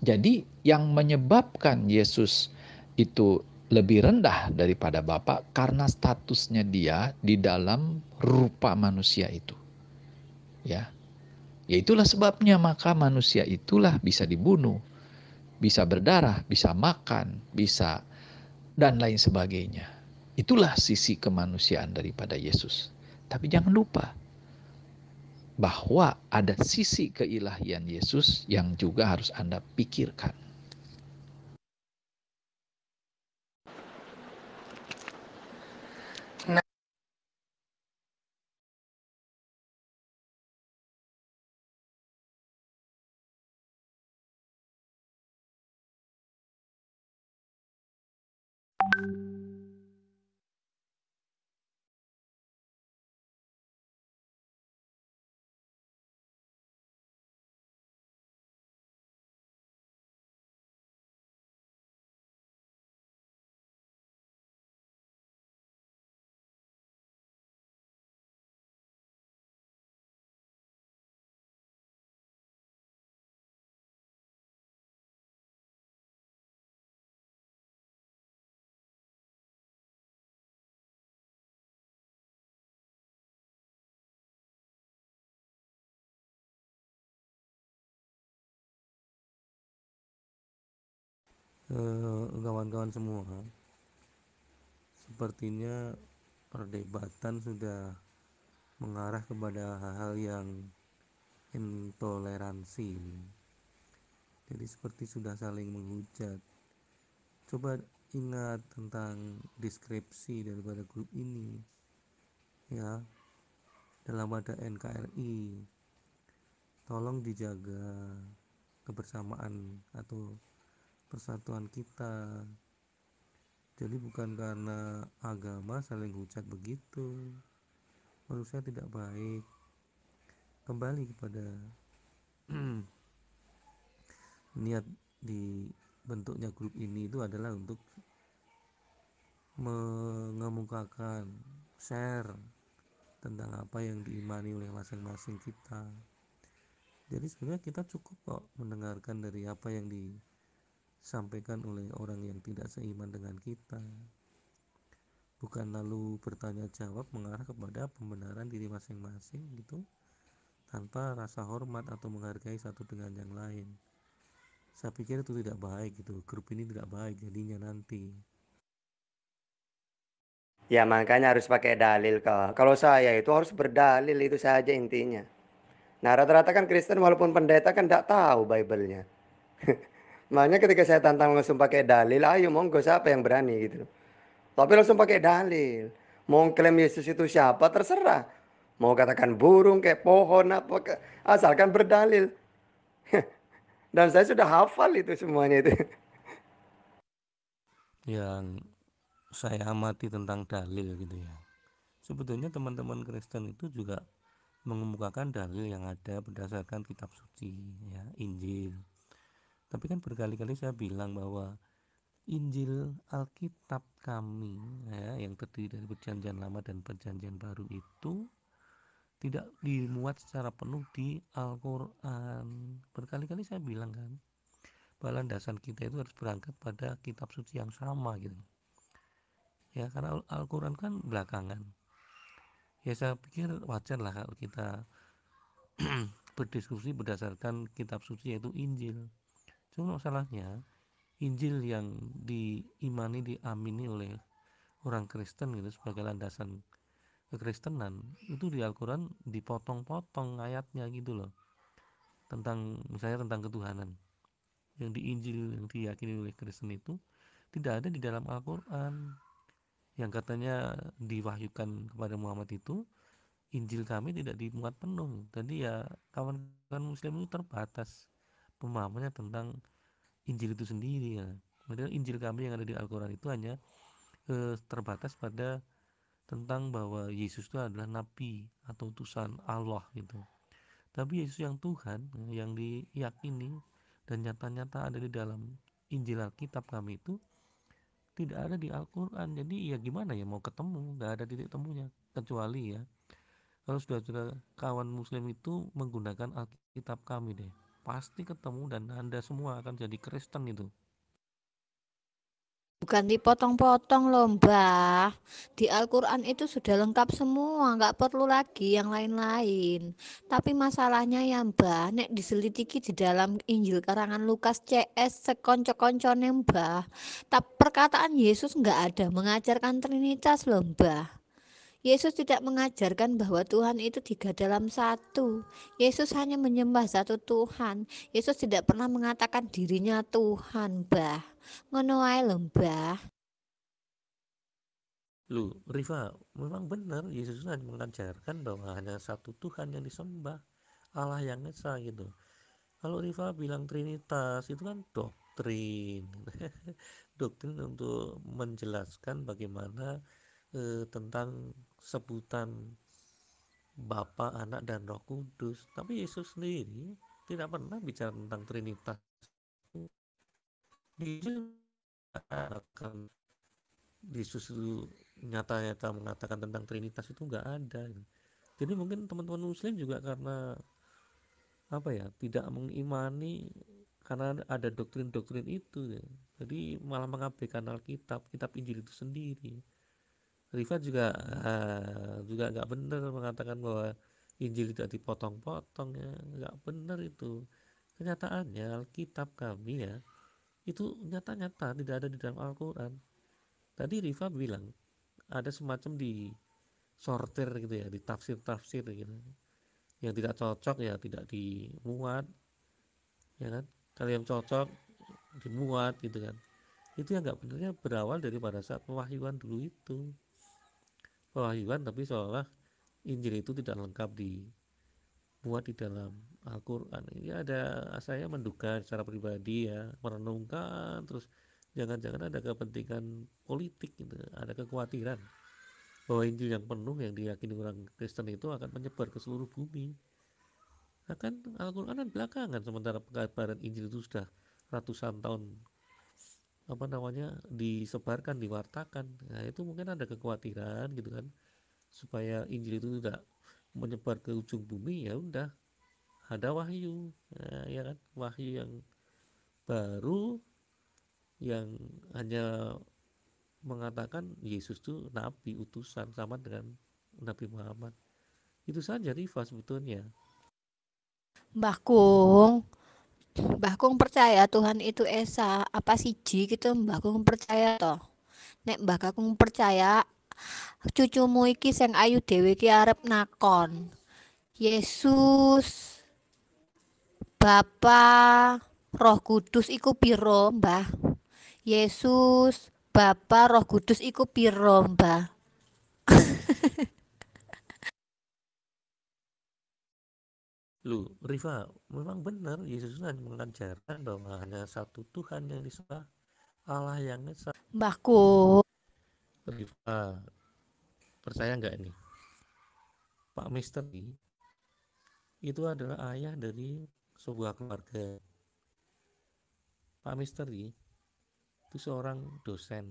Speaker 1: Jadi yang menyebabkan Yesus itu lebih rendah daripada Bapa karena statusnya dia di dalam rupa manusia itu. Ya. Ya itulah sebabnya maka manusia itulah bisa dibunuh, bisa berdarah, bisa makan, bisa dan lain sebagainya. Itulah sisi kemanusiaan daripada Yesus. Tapi jangan lupa bahwa ada sisi keilahian Yesus yang juga harus Anda pikirkan.
Speaker 3: Kawan-kawan semua, sepertinya perdebatan sudah mengarah kepada hal-hal yang intoleransi. Jadi seperti sudah saling menghujat. Coba ingat tentang deskripsi daripada grup ini, ya. Dalam wadah NKRI, tolong dijaga kebersamaan atau persatuan kita. Jadi bukan karena agama saling hujat begitu, menurut saya tidak baik. Kembali kepada niat di bentuknya grup ini itu adalah untuk mengemukakan, share tentang apa yang diimani oleh masing-masing kita. Jadi sebenarnya kita cukup kok mendengarkan dari apa yang disampaikan oleh orang yang tidak seiman dengan kita, bukan lalu bertanya jawab mengarah kepada pembenaran diri masing-masing gitu, tanpa rasa hormat atau menghargai satu dengan yang lain. Saya pikir itu tidak baik gitu, grup ini tidak baik jadinya nanti.
Speaker 4: Ya makanya harus pakai dalil kak. Kalau saya itu harus berdalil, itu saja intinya. Nah rata-rata kan Kristen walaupun pendeta kan tidak tahu Bible-nya. Makanya ketika saya tantang langsung pakai dalil, ayo monggo siapa yang berani gitu. Tapi langsung pakai dalil. Mau klaim Yesus itu siapa terserah. Mau katakan burung kayak pohon apa asalkan berdalil. Dan saya sudah hafal itu semuanya itu.
Speaker 3: Yang saya amati tentang dalil gitu ya, sebetulnya teman-teman Kristen itu juga mengemukakan dalil yang ada berdasarkan kitab suci, ya, Injil. Tapi kan berkali-kali saya bilang bahwa Injil Alkitab kami, ya, yang terdiri dari perjanjian lama dan perjanjian baru itu tidak dimuat secara penuh di Al-Quran. Berkali-kali saya bilang kan, bahwa landasan kita itu harus berangkat pada kitab suci yang sama gitu. Ya karena Al-Quran kan belakangan. Ya saya pikir wajar lah kalau kita berdiskusi berdasarkan kitab suci yaitu Injil. Cuma masalahnya Injil yang diimani, diamini oleh orang Kristen gitu sebagai landasan kekristenan itu di Al-Quran dipotong-potong ayatnya gitu loh, tentang misalnya tentang ketuhanan. Yang di Injil yang diyakini oleh Kristen itu tidak ada di dalam Al-Quran. Yang katanya diwahyukan kepada Muhammad itu, Injil kami tidak dimuat penuh. Jadi ya kawan-kawan muslim itu terbatas pemahamannya tentang Injil itu sendiri ya. Padahal Injil kami yang ada di Al-Quran itu hanya terbatas pada tentang bahwa Yesus itu adalah nabi atau utusan Allah gitu. Tapi Yesus yang Tuhan yang diyakini dan nyata-nyata ada di dalam Injil Alkitab kami itu tidak ada di Al-Quran. Jadi ya gimana ya mau ketemu, nggak ada titik temunya. Kecuali ya kalau sudah kawan muslim itu menggunakan Alkitab kami deh, pasti ketemu dan Anda semua akan jadi Kristen itu.
Speaker 2: Bukan dipotong-potong loh, Mbah. Di Al-Quran itu sudah lengkap semua, nggak perlu lagi yang lain-lain. Tapi masalahnya ya, Mbah, nek diselidiki di dalam Injil karangan Lukas CS sekonco-koncone, Mbah. Tapi perkataan Yesus nggak ada mengajarkan Trinitas loh, Mbah. Yesus tidak mengajarkan bahwa Tuhan itu tiga dalam satu. Yesus hanya menyembah satu Tuhan. Yesus tidak pernah mengatakan dirinya Tuhan, Mbah. Ngono wae lho, Mbah.
Speaker 3: Lu, Riva, memang benar Yesus hanya mengajarkan bahwa hanya satu Tuhan yang disembah, Allah yang esa gitu. Kalau Riva bilang Trinitas itu kan doktrin, doktrin untuk menjelaskan bagaimana tentang sebutan Bapa, Anak, dan Roh Kudus. Tapi Yesus sendiri tidak pernah bicara tentang Trinitas. Dia akan Yesus itu nyata-nyata mengatakan tentang Trinitas itu nggak ada. Jadi mungkin teman-teman Muslim juga karena apa ya tidak mengimani karena ada doktrin-doktrin itu ya. Jadi malah mengabaikan Alkitab, kitab Injil itu sendiri. Riva juga nggak benar mengatakan bahwa Injil tidak dipotong-potong ya, nggak benar itu. Kenyataannya Alkitab kami ya itu nyata-nyata tidak ada di dalam Al-Quran. Tadi Riva bilang ada semacam di sortir gitu ya, di tafsir-tafsir gitu. Yang tidak cocok ya tidak dimuat, ya kan? Kalau yang cocok dimuat gitu kan. Itu yang nggak benernya berawal dari pada saat pewahyuan dulu itu. Pewahyuan tapi seolah Injil itu tidak lengkap dimuat di dalam Al-Quran. Ini ada saya menduga secara pribadi ya, merenungkan terus jangan-jangan ada kepentingan politik gitu, ada kekhawatiran bahwa Injil yang penuh yang diyakini orang Kristen itu akan menyebar ke seluruh bumi. Nah kan Al-Quran kan belakangan, sementara pengabaran Injil itu sudah ratusan tahun disebarkan, diwartakan. Nah itu mungkin ada kekhawatiran gitu kan, supaya Injil itu tidak menyebar ke ujung bumi. Ya udah ada wahyu, nah, ya kan, wahyu yang baru yang hanya mengatakan Yesus itu nabi utusan sama dengan Nabi Muhammad. Itu saja Riva sebetulnya.
Speaker 2: Mbah Kung, Mbah Kung percaya Tuhan itu esa, apa siji gitu Mbah Kung percaya toh. Nek Mbah Kakung percaya cucumu iki sing ayu dhewe iki arep nakon. Yesus, Bapa, Roh Kudus iku piro, Mbah? Yesus, Bapa, Roh Kudus iku piro, Mbah?
Speaker 3: Lu, Riva, memang benar Yesus hanya mengajarkan bahwa hanya satu Tuhan yang disembah, Allah yang esa.
Speaker 2: Mbahku,
Speaker 3: Riva, percaya nggak ini? Pak Misteri itu adalah ayah dari sebuah keluarga. Pak Misteri itu seorang dosen.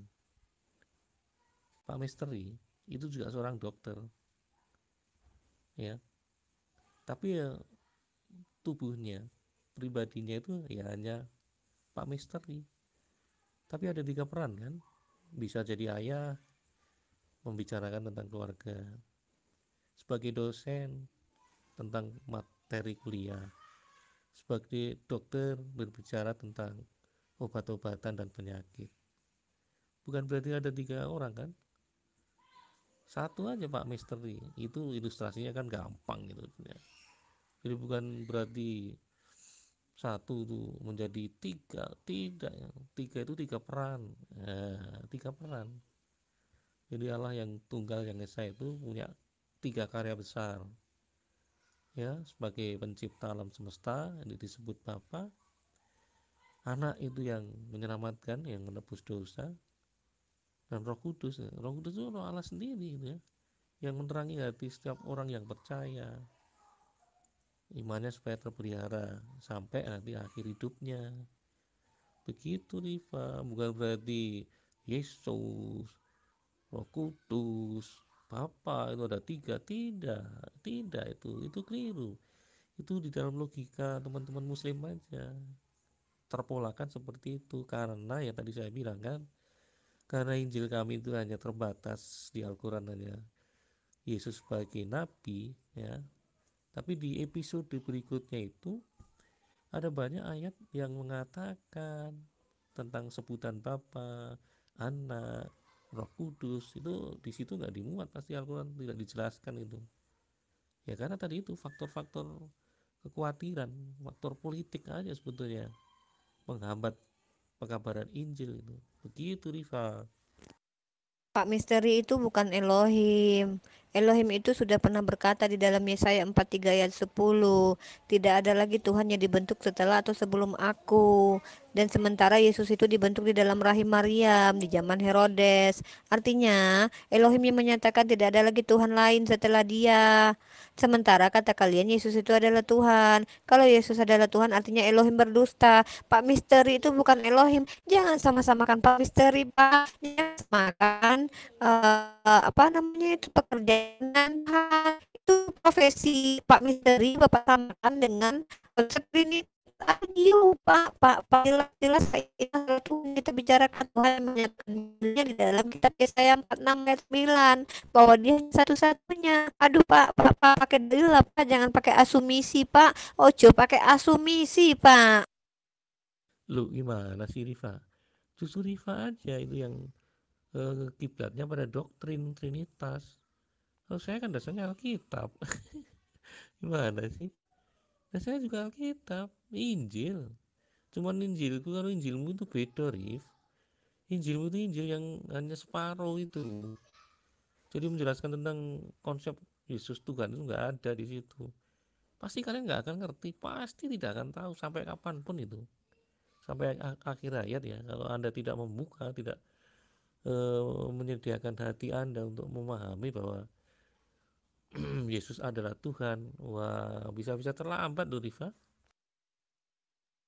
Speaker 3: Pak Misteri itu juga seorang dokter, ya. Tapi ya tubuhnya, pribadinya itu ya hanya Pak Misteri. Tapi ada 3 peran kan? Bisa jadi ayah, membicarakan tentang keluarga. Sebagai dosen, tentang materi kuliah. Sebagai dokter, berbicara tentang obat-obatan dan penyakit. Bukan berarti ada 3 orang kan? Satu aja Pak Misteri. Itu ilustrasinya kan gampang gitu ya. Jadi bukan berarti satu itu menjadi 3, tidak ya. 3 itu 3 peran. Nah, 3 peran. Jadi Allah yang tunggal yang esa itu punya 3 karya besar. Ya, sebagai pencipta alam semesta ini disebut Bapa, Anak itu yang menyelamatkan, yang menebus dosa, dan Roh Kudus. Roh Kudus itu Roh Allah sendiri gitu ya, yang menerangi hati setiap orang yang percaya, imannya supaya terpelihara sampai nanti akhir hidupnya. Begitu Rifa, bukan berarti Yesus, Roh Kudus, Bapa itu ada tiga. Tidak, itu keliru. Itu di dalam logika teman-teman Muslim aja, terpolakan seperti itu. Karena ya tadi saya bilang kan, karena Injil kami itu hanya terbatas di Al-Quran, hanya Yesus sebagai nabi ya. Tapi di episode berikutnya itu ada banyak ayat yang mengatakan tentang sebutan Bapa, Anak, Roh Kudus. Itu di situ nggak dimuat, pasti Al-Quran tidak dijelaskan itu. Ya karena tadi itu faktor-faktor kekhawatiran, faktor politik aja sebetulnya menghambat pekabaran Injil itu. Begitu Rifa.
Speaker 2: Pak Misteri itu bukan Elohim. Elohim itu sudah pernah berkata di dalam Yesaya 43 ayat 10, tidak ada lagi Tuhan yang dibentuk setelah atau sebelum aku. Dan sementara Yesus itu dibentuk di dalam rahim Maryam di zaman Herodes. Artinya, Elohim yang menyatakan tidak ada lagi Tuhan lain setelah dia. Sementara kata kalian Yesus itu adalah Tuhan. Kalau Yesus adalah Tuhan artinya Elohim berdusta. Pak Misteri itu bukan Elohim. Jangan sama-samakan Pak Misteri, Pak. Jangan samakan apa namanya itu pekerjaan Tuhan. Itu profesi Pak Misteri Bapak samakan dengan konsep ini. Ayo Pak jelas-jelas kita bicarakan Tuhan menyatakannya di dalam kitab Yesaya 46 ayat 9 bahwa dia satu-satunya. Aduh Pak pakai dalil lah Pak, jangan pakai asumsi Pak. Ojo pakai asumsi Pak.
Speaker 3: Lu gimana sih Rifa? Justru Rifa aja itu yang kiblatnya pada doktrin Trinitas. Kalau saya kan dasarnya Alkitab. Gimana sih? Dasarnya juga Alkitab, Injil. Cuman Injilku kalau Injilmu itu beda, Rif. Injilmu itu Injil yang hanya separuh itu. Jadi menjelaskan tentang konsep Yesus Tuhan itu nggak ada di situ. Pasti kalian nggak akan ngerti, pasti tidak akan tahu sampai kapanpun itu. Sampai akhir hayat ya. Kalau Anda tidak membuka, tidak menyediakan hati Anda untuk memahami bahwa Yesus adalah Tuhan, wah bisa-bisa terlambat loh Rifa.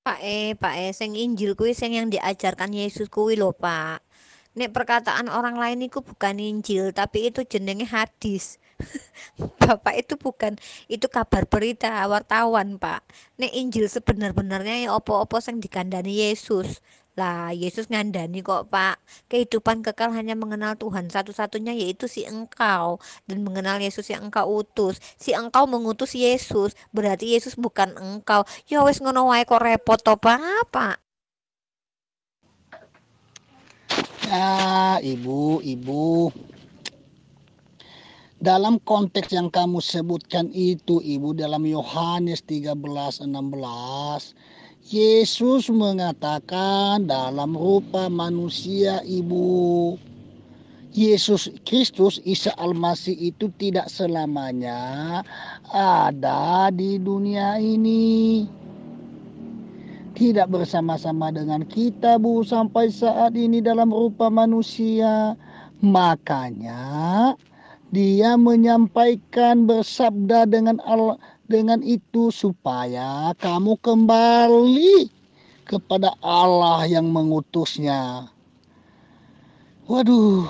Speaker 2: Pak sing Injil kuwi sing yang diajarkan Yesus kuwi lho, Pak. Nek perkataan orang lain itu bukan Injil, tapi itu jenenge hadis. Bapak itu bukan, itu kabar berita wartawan, Pak. Nek Injil sebenar-benarnya ya opo-opo sing dikandani Yesus. Lah, Yesus ngandani kok, Pak. Kehidupan kekal hanya mengenal Tuhan satu-satunya yaitu si engkau dan mengenal Yesus yang engkau utus. Si engkau mengutus Yesus, berarti Yesus bukan engkau. Ya wis ngono wae kok repot to, Pak.
Speaker 5: Ya, ibu, dalam konteks yang kamu sebutkan itu, Ibu, dalam Yohanes 13:16, Yesus mengatakan dalam rupa manusia, Ibu. Yesus Kristus Isa Al-Masih itu tidak selamanya ada di dunia ini. Tidak bersama-sama dengan kita, Bu, sampai saat ini dalam rupa manusia. Makanya dia menyampaikan bersabda dengan itu supaya kamu kembali kepada Allah yang mengutusnya. Waduh.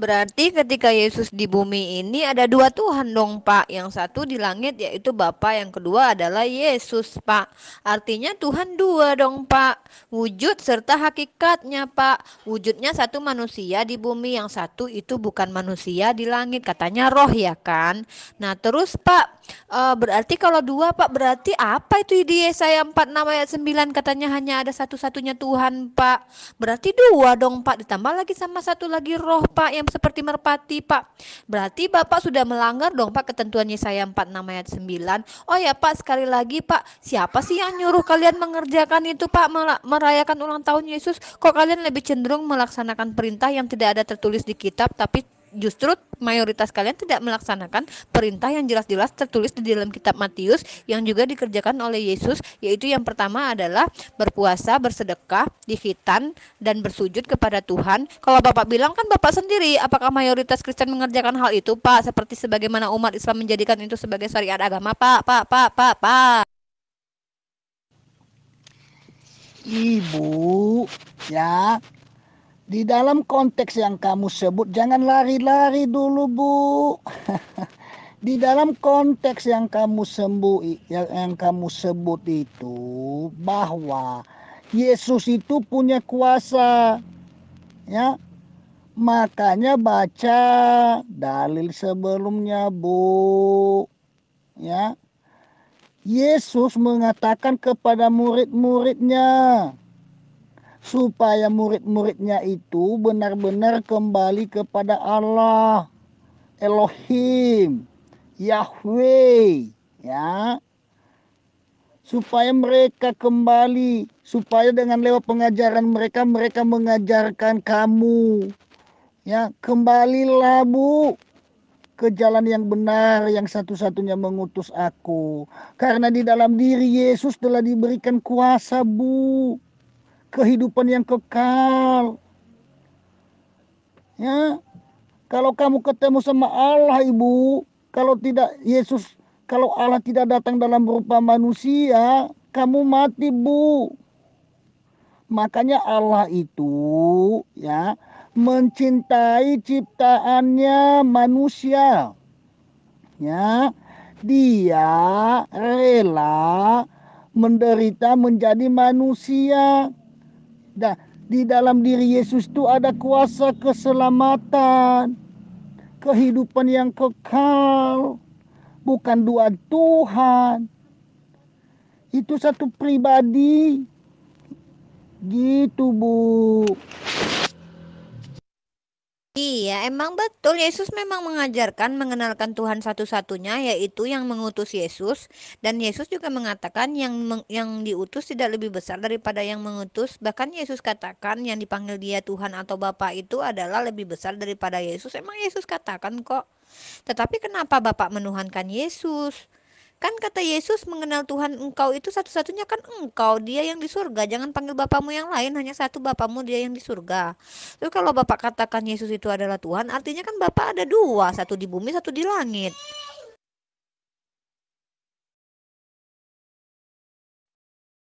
Speaker 2: Berarti ketika Yesus di bumi ini ada dua Tuhan dong, Pak. Yang satu di langit yaitu Bapa, yang kedua adalah Yesus, Pak. Artinya Tuhan dua dong, Pak. Wujud serta hakikatnya, Pak. Wujudnya satu manusia di bumi, yang satu itu bukan manusia di langit. Katanya roh ya kan. Nah terus Pak, berarti kalau dua Pak, berarti apa itu di Yesaya 46 ayat 9 katanya hanya ada satu-satunya Tuhan, Pak. Berarti dua dong Pak, ditambah lagi sama satu lagi roh Pak yang seperti merpati Pak. Berarti Bapak sudah melanggar dong Pak ketentuan Yesaya 46 ayat 9. Oh ya Pak, sekali lagi Pak, siapa sih yang nyuruh kalian mengerjakan itu Pak, merayakan ulang tahun Yesus? Kok kalian lebih cenderung melaksanakan perintah yang tidak ada tertulis di kitab tapi justru mayoritas kalian tidak melaksanakan perintah yang jelas-jelas tertulis di dalam kitab Matius yang juga dikerjakan oleh Yesus, yaitu yang pertama adalah berpuasa, bersedekah, dikhitan, dan bersujud kepada Tuhan. Kalau Bapak bilang kan Bapak sendiri, apakah mayoritas Kristen mengerjakan hal itu, Pak? Seperti sebagaimana umat Islam menjadikan itu sebagai syariat agama, Pak.
Speaker 5: Ibu, ya, di dalam konteks yang kamu sebut, jangan lari-lari dulu, Bu. Di dalam konteks yang kamu sebut itu, bahwa Yesus itu punya kuasa, ya. Makanya baca dalil sebelumnya, Bu. Ya. Yesus mengatakan kepada murid-muridnya supaya murid-muridnya itu benar-benar kembali kepada Allah, Elohim, Yahweh, ya. Supaya mereka kembali, supaya dengan lewat pengajaran mereka mengajarkan kamu, ya, kembalilah, Bu, ke jalan yang benar, yang satu-satunya mengutus aku. Karena di dalam diri Yesus telah diberikan kuasa, Bu, kehidupan yang kekal. Ya, kalau kamu ketemu sama Allah, Ibu, kalau Allah tidak datang dalam berupa manusia, kamu mati, Bu. Makanya Allah itu, ya, mencintai ciptaannya manusia. Ya, dia rela menderita menjadi manusia. Nah, di dalam diri Yesus itu ada kuasa keselamatan, kehidupan yang kekal, bukan dua Tuhan. Itu satu pribadi. Gitu, Bu.
Speaker 2: Iya, emang betul. Yesus memang mengajarkan mengenalkan Tuhan satu-satunya, yaitu yang mengutus Yesus. Dan Yesus juga mengatakan yang diutus tidak lebih besar daripada yang mengutus. Bahkan Yesus katakan yang dipanggil dia Tuhan atau Bapa itu adalah lebih besar daripada Yesus. Emang Yesus katakan kok. Tetapi kenapa Bapak menuhankan Yesus? Kan kata Yesus, mengenal Tuhan engkau itu satu-satunya kan engkau, dia yang di surga. Jangan panggil bapamu yang lain, hanya satu bapamu, dia yang di surga. Terus kalau Bapak katakan Yesus itu adalah Tuhan, artinya kan Bapak ada dua, satu di bumi, satu di langit.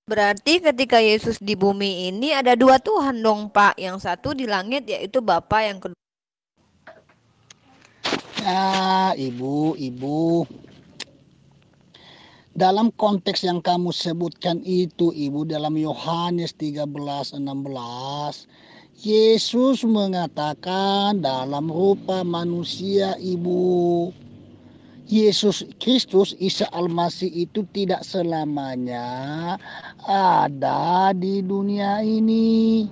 Speaker 2: Berarti ketika Yesus di bumi ini ada dua Tuhan dong, Pak. Yang satu di langit yaitu Bapa, yang kedua.
Speaker 5: Ya, Ibu. Dalam konteks yang kamu sebutkan itu, Ibu, dalam Yohanes 13:16, Yesus mengatakan dalam rupa manusia, Ibu. Yesus Kristus, Isa Al-Masih itu tidak selamanya ada di dunia ini.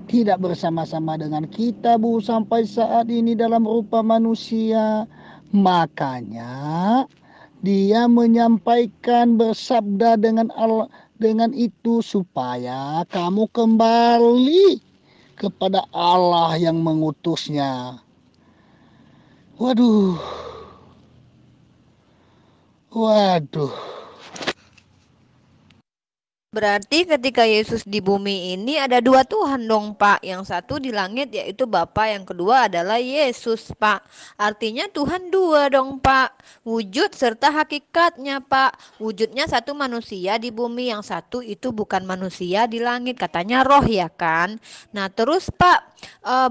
Speaker 5: Tidak bersama-sama dengan kita, Bu, sampai saat ini dalam rupa manusia. Makanya dia menyampaikan, bersabda dengan itu supaya kamu kembali kepada Allah yang mengutusnya. Waduh.
Speaker 2: Berarti ketika Yesus di bumi ini ada dua Tuhan dong, Pak. Yang satu di langit yaitu Bapa, yang kedua adalah Yesus, Pak. Artinya Tuhan dua dong, Pak. Wujud serta hakikatnya, Pak. Wujudnya satu manusia di bumi, yang satu itu bukan manusia di langit. Katanya roh, ya kan? Nah, terus Pak,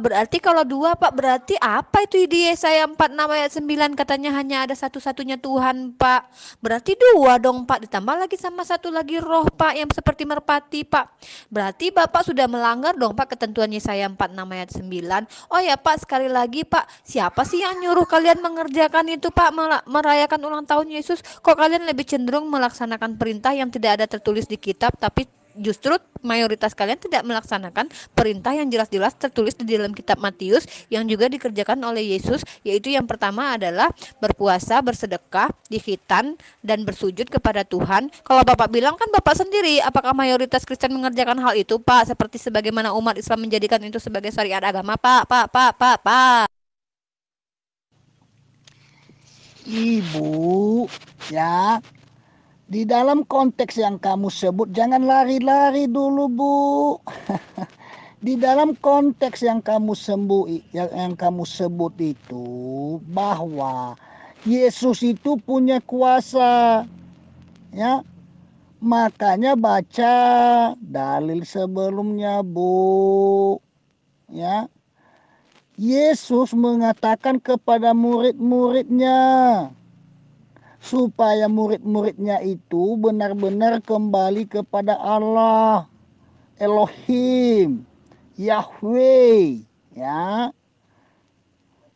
Speaker 2: berarti kalau dua, Pak, berarti apa itu di Yesaya 46 ayat 9 katanya hanya ada satu-satunya Tuhan, Pak. Berarti dua dong, Pak. Ditambah lagi sama satu lagi roh, Pak, yang seperti merpati, Pak. Berarti Bapak sudah melanggar dong, Pak, ketentuan Yesaya 46 ayat 9. Oh ya, Pak, sekali lagi, Pak, siapa sih yang nyuruh kalian mengerjakan itu, Pak, merayakan ulang tahun Yesus? Kok kalian lebih cenderung melaksanakan perintah yang tidak ada tertulis di kitab, tapi justru mayoritas kalian tidak melaksanakan perintah yang jelas-jelas tertulis di dalam kitab Matius yang juga dikerjakan oleh Yesus, yaitu yang pertama adalah berpuasa, bersedekah, dikhitan, dan bersujud kepada Tuhan. Kalau Bapak bilang kan Bapak sendiri, apakah mayoritas Kristen mengerjakan hal itu, Pak? Seperti sebagaimana umat Islam menjadikan itu sebagai syariat agama, Pak.
Speaker 5: Ibu, ya, di dalam konteks yang kamu sebut jangan lari-lari dulu, Bu. Di dalam konteks yang kamu sebut itu bahwa Yesus itu punya kuasa, ya. Makanya baca dalil sebelumnya, Bu. Ya. Yesus mengatakan kepada murid-muridnya supaya murid-muridnya itu benar-benar kembali kepada Allah, Elohim, Yahweh, ya.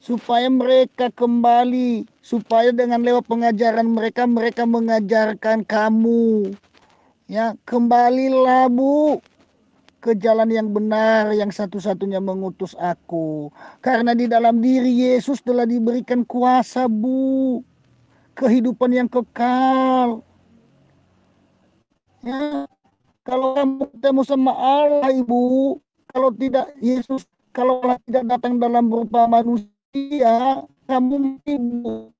Speaker 5: Supaya mereka kembali, supaya dengan lewat pengajaran mereka mengajarkan kamu, ya, kembalilah, Bu, ke jalan yang benar yang satu-satunya mengutus aku. Karena di dalam diri Yesus telah diberikan kuasa, Bu, kehidupan yang kekal. Ya, kalau kamu ketemu sama Allah, Ibu, kalau tidak Yesus, kalau Allah tidak datang dalam berupa manusia, kamu mati, Bu.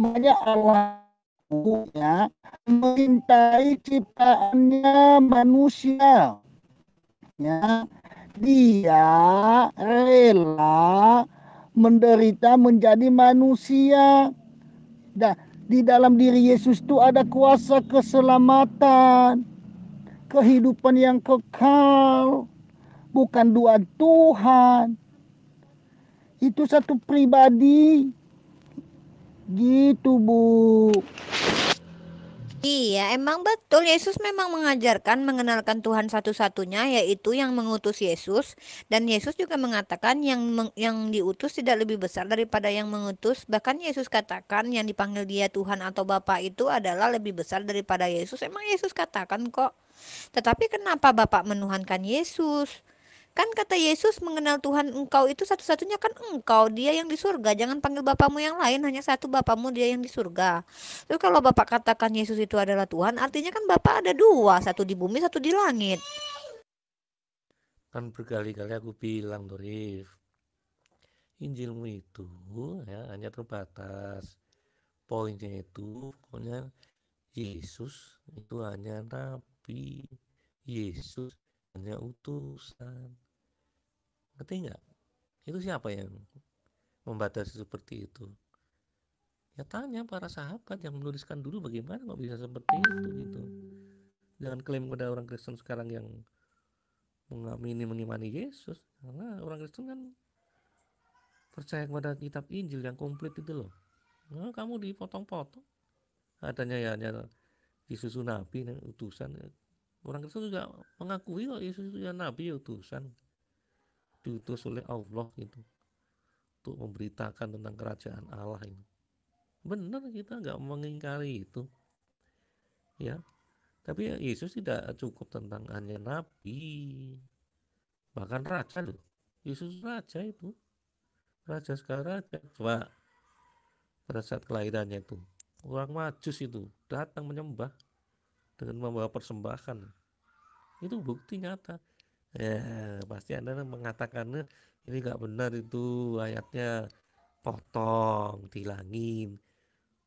Speaker 5: Makanya Allah, Bu, ya, mencintai ciptaannya manusia. Ya, dia rela menderita menjadi manusia. Nah, di dalam diri Yesus itu ada kuasa keselamatan, kehidupan yang kekal, bukan dua Tuhan. Itu satu pribadi. Gitu, Bu.
Speaker 2: Iya, emang betul. Yesus memang mengajarkan mengenalkan Tuhan satu-satunya, yaitu yang mengutus Yesus. Dan Yesus juga mengatakan yang diutus tidak lebih besar daripada yang mengutus. Bahkan Yesus katakan yang dipanggil dia Tuhan atau Bapa itu adalah lebih besar daripada Yesus. Emang Yesus katakan kok. Tetapi kenapa Bapak menuhankan Yesus? Kan kata Yesus mengenal Tuhan engkau itu satu-satunya kan engkau, dia yang di surga. Jangan panggil bapamu yang lain, hanya satu bapamu, dia yang di surga. Terus kalau Bapak katakan Yesus itu adalah Tuhan, artinya kan Bapak ada dua, satu di bumi, satu di langit.
Speaker 3: Kan berkali-kali aku bilang tuh, Rif, Injilmu itu ya hanya terbatas. Poinnya itu pokoknya Yesus itu hanya nabi, Yesus hanya utusan. Ngerti nggak? Itu siapa yang membatasi seperti itu? Ya tanya para sahabat yang menuliskan dulu bagaimana kok bisa seperti itu gitu. Jangan klaim kepada orang Kristen sekarang yang mengimani Yesus, karena orang Kristen kan percaya kepada kitab Injil yang komplit itu loh. Nah, kamu dipotong-potong, adanya ya hanya disusun nabi, utusan. Orang Kristen juga mengakui kok Yesus itu ya nabi, ya utusan, diutus oleh Allah gitu untuk memberitakan tentang kerajaan Allah ini. Benar, kita nggak mengingkari itu, ya. Tapi Yesus tidak cukup tentang hanya nabi, bahkan raja loh. Yesus raja itu, raja segala raja. Coba pada saat kelahirannya itu, orang Majus itu datang menyembah dengan membawa persembahan. Itu bukti nyata. Ya, pasti Anda mengatakan ini nggak benar itu ayatnya, potong, dihilangin.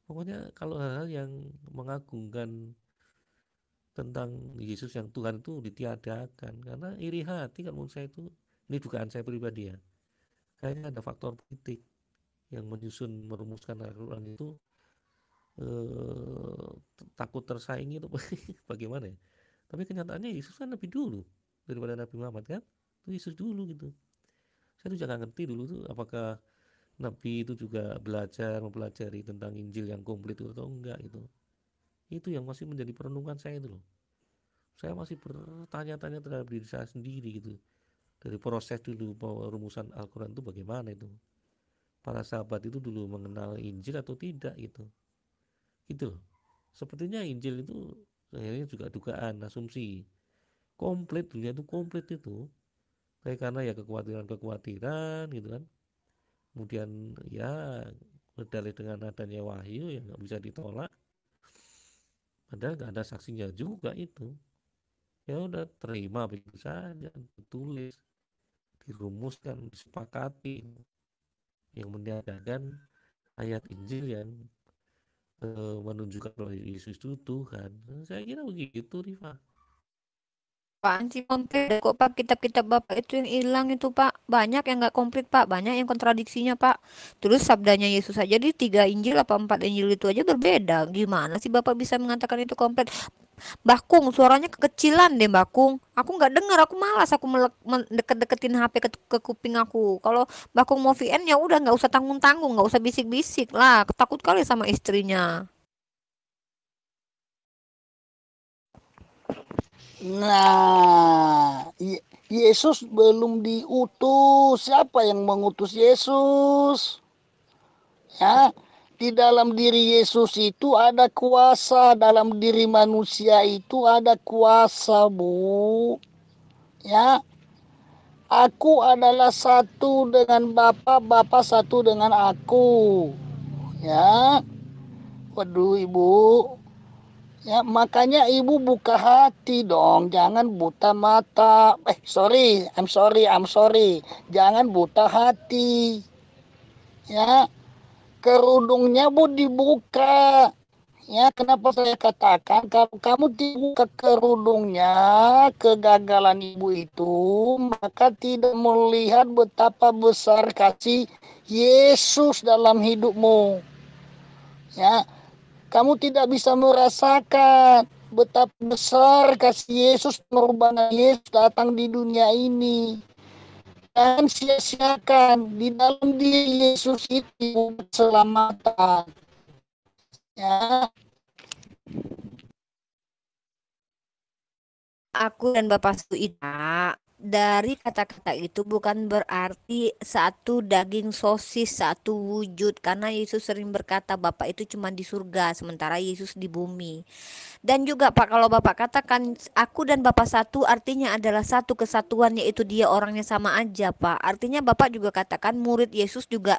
Speaker 3: Pokoknya kalau hal-hal yang mengagungkan tentang Yesus yang Tuhan itu ditiadakan, karena iri hati kan menurut saya itu, ini dugaan saya pribadi ya, kayaknya ada faktor politik yang merumuskan Al-Quran itu, takut tersaingi itu bagaimana ya. Tapi kenyataannya Yesus kan lebih dulu daripada Nabi Muhammad kan, itu Yesus dulu gitu. Saya tuh jangan ngerti dulu tuh apakah Nabi itu juga mempelajari tentang Injil yang komplit itu atau enggak gitu. Itu yang masih menjadi perenungan saya itu loh. Saya masih bertanya-tanya terhadap diri saya sendiri gitu. Dari proses dulu rumusan Al-Quran itu bagaimana itu. Para sahabat itu dulu mengenal Injil atau tidak gitu. Gitu loh. Sepertinya Injil itu Ini juga dugaan, asumsi. Komplit, dunia itu komplit itu. Tapi karena ya kekhawatiran gitu kan. Kemudian ya berdalih dengan adanya wahyu yang nggak bisa ditolak. Padahal nggak ada saksinya juga itu. Ya udah terima begitu saja, ditulis, dirumuskan, disepakati. Yang meniadakan ayat Injil yang menunjukkan bahwa Yesus itu Tuhan. Saya kira begitu, Rifa.
Speaker 2: Apaan sih komplit? Kok Pak kitab-kitab Bapak itu yang hilang itu Pak? Banyak yang nggak komplit Pak, banyak yang kontradiksinya Pak. Terus sabdanya Yesus aja di 3 Injil apa 4 Injil itu aja berbeda. Gimana sih Bapak bisa mengatakan itu komplit? Bakung, suaranya kekecilan deh Bakung. Aku nggak dengar, aku malas aku deket-deketin HP ke kuping aku. Kalau Bakung mau VN ya udah nggak usah tanggung-tanggung, nggak usah bisik-bisik lah. Takut kali sama istrinya.
Speaker 5: Nah, Yesus belum diutus. Siapa yang mengutus Yesus? Ya, di dalam diri Yesus itu ada kuasa, dalam diri manusia itu ada kuasa, Bu. Ya, aku adalah satu dengan Bapa, Bapa satu dengan aku. Ya, waduh Ibu. Ya, makanya ibu buka hati dong, jangan buta mata. I'm sorry. Jangan buta hati. Ya, kerudungnya Bu dibuka. Ya, kenapa saya katakan kalau kamu dibuka kerudungnya, kegagalan ibu itu, maka tidak melihat betapa besar kasih Yesus dalam hidupmu. Ya, kamu tidak bisa merasakan betapa besar kasih Yesus, pengorbanan Yesus datang di dunia ini. Jangan sia-siakan, di dalam diri Yesus itu keselamatan. Ya,
Speaker 2: Aku dan Bapak Suida dari kata-kata itu bukan berarti satu daging sosis satu wujud karena Yesus sering berkata Bapak itu cuma di surga sementara Yesus di bumi. Dan juga Pak kalau Bapak katakan aku dan Bapak satu artinya adalah satu kesatuan yaitu dia orangnya sama aja Pak. Artinya Bapak juga katakan murid Yesus juga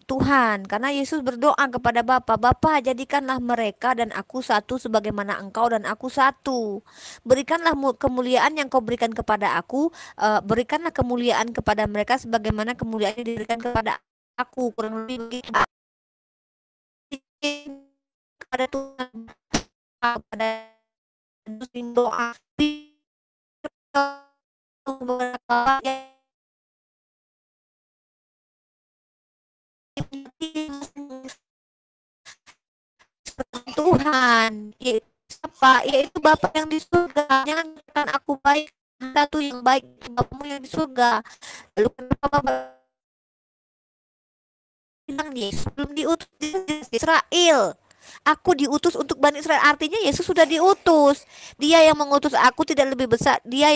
Speaker 2: Tuhan, karena Yesus berdoa kepada Bapa, Bapa jadikanlah mereka dan aku satu sebagaimana Engkau dan aku satu. Berikanlah kemuliaan yang Kau berikan kepada aku, berikanlah kemuliaan kepada mereka sebagaimana kemuliaan yang diberikan kepada aku. Kurang lebih begitu. Kepada Tuhan, kepada doa Tuhan, siapa? Yaitu Bapa yang di surga. Jangan katakan aku baik, satu yang baik, Bapamu yang di surga. Lalu kenapa Bapak bilang Yesus belum diutus di Israel? Aku diutus untuk Bani Israel. Artinya Yesus sudah diutus. Dia yang mengutus aku tidak lebih besar. Dia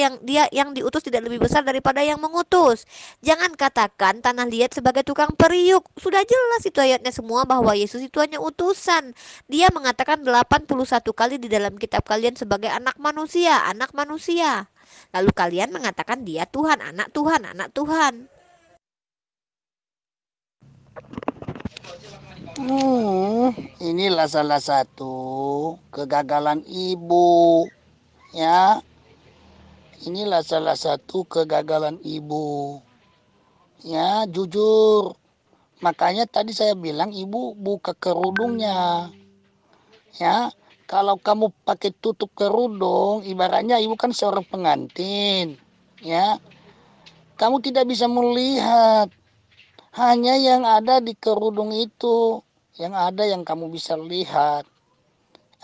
Speaker 2: yang diutus tidak lebih besar daripada yang mengutus. Jangan katakan tanah liat sebagai tukang periuk. Sudah jelas itu ayatnya semua bahwa Yesus itu hanya utusan. Dia mengatakan 81 kali di dalam kitab kalian sebagai anak manusia, anak manusia. Lalu kalian mengatakan dia Tuhan, anak Tuhan, anak Tuhan.
Speaker 5: Inilah salah satu kegagalan ibu. Ya, inilah salah satu kegagalan ibu. Ya, jujur. Makanya tadi saya bilang ibu buka kerudungnya. Ya, kalau kamu pakai tutup kerudung, ibaratnya ibu kan seorang pengantin. Ya, kamu tidak bisa melihat. Hanya yang ada di kerudung itu, yang ada yang kamu bisa lihat.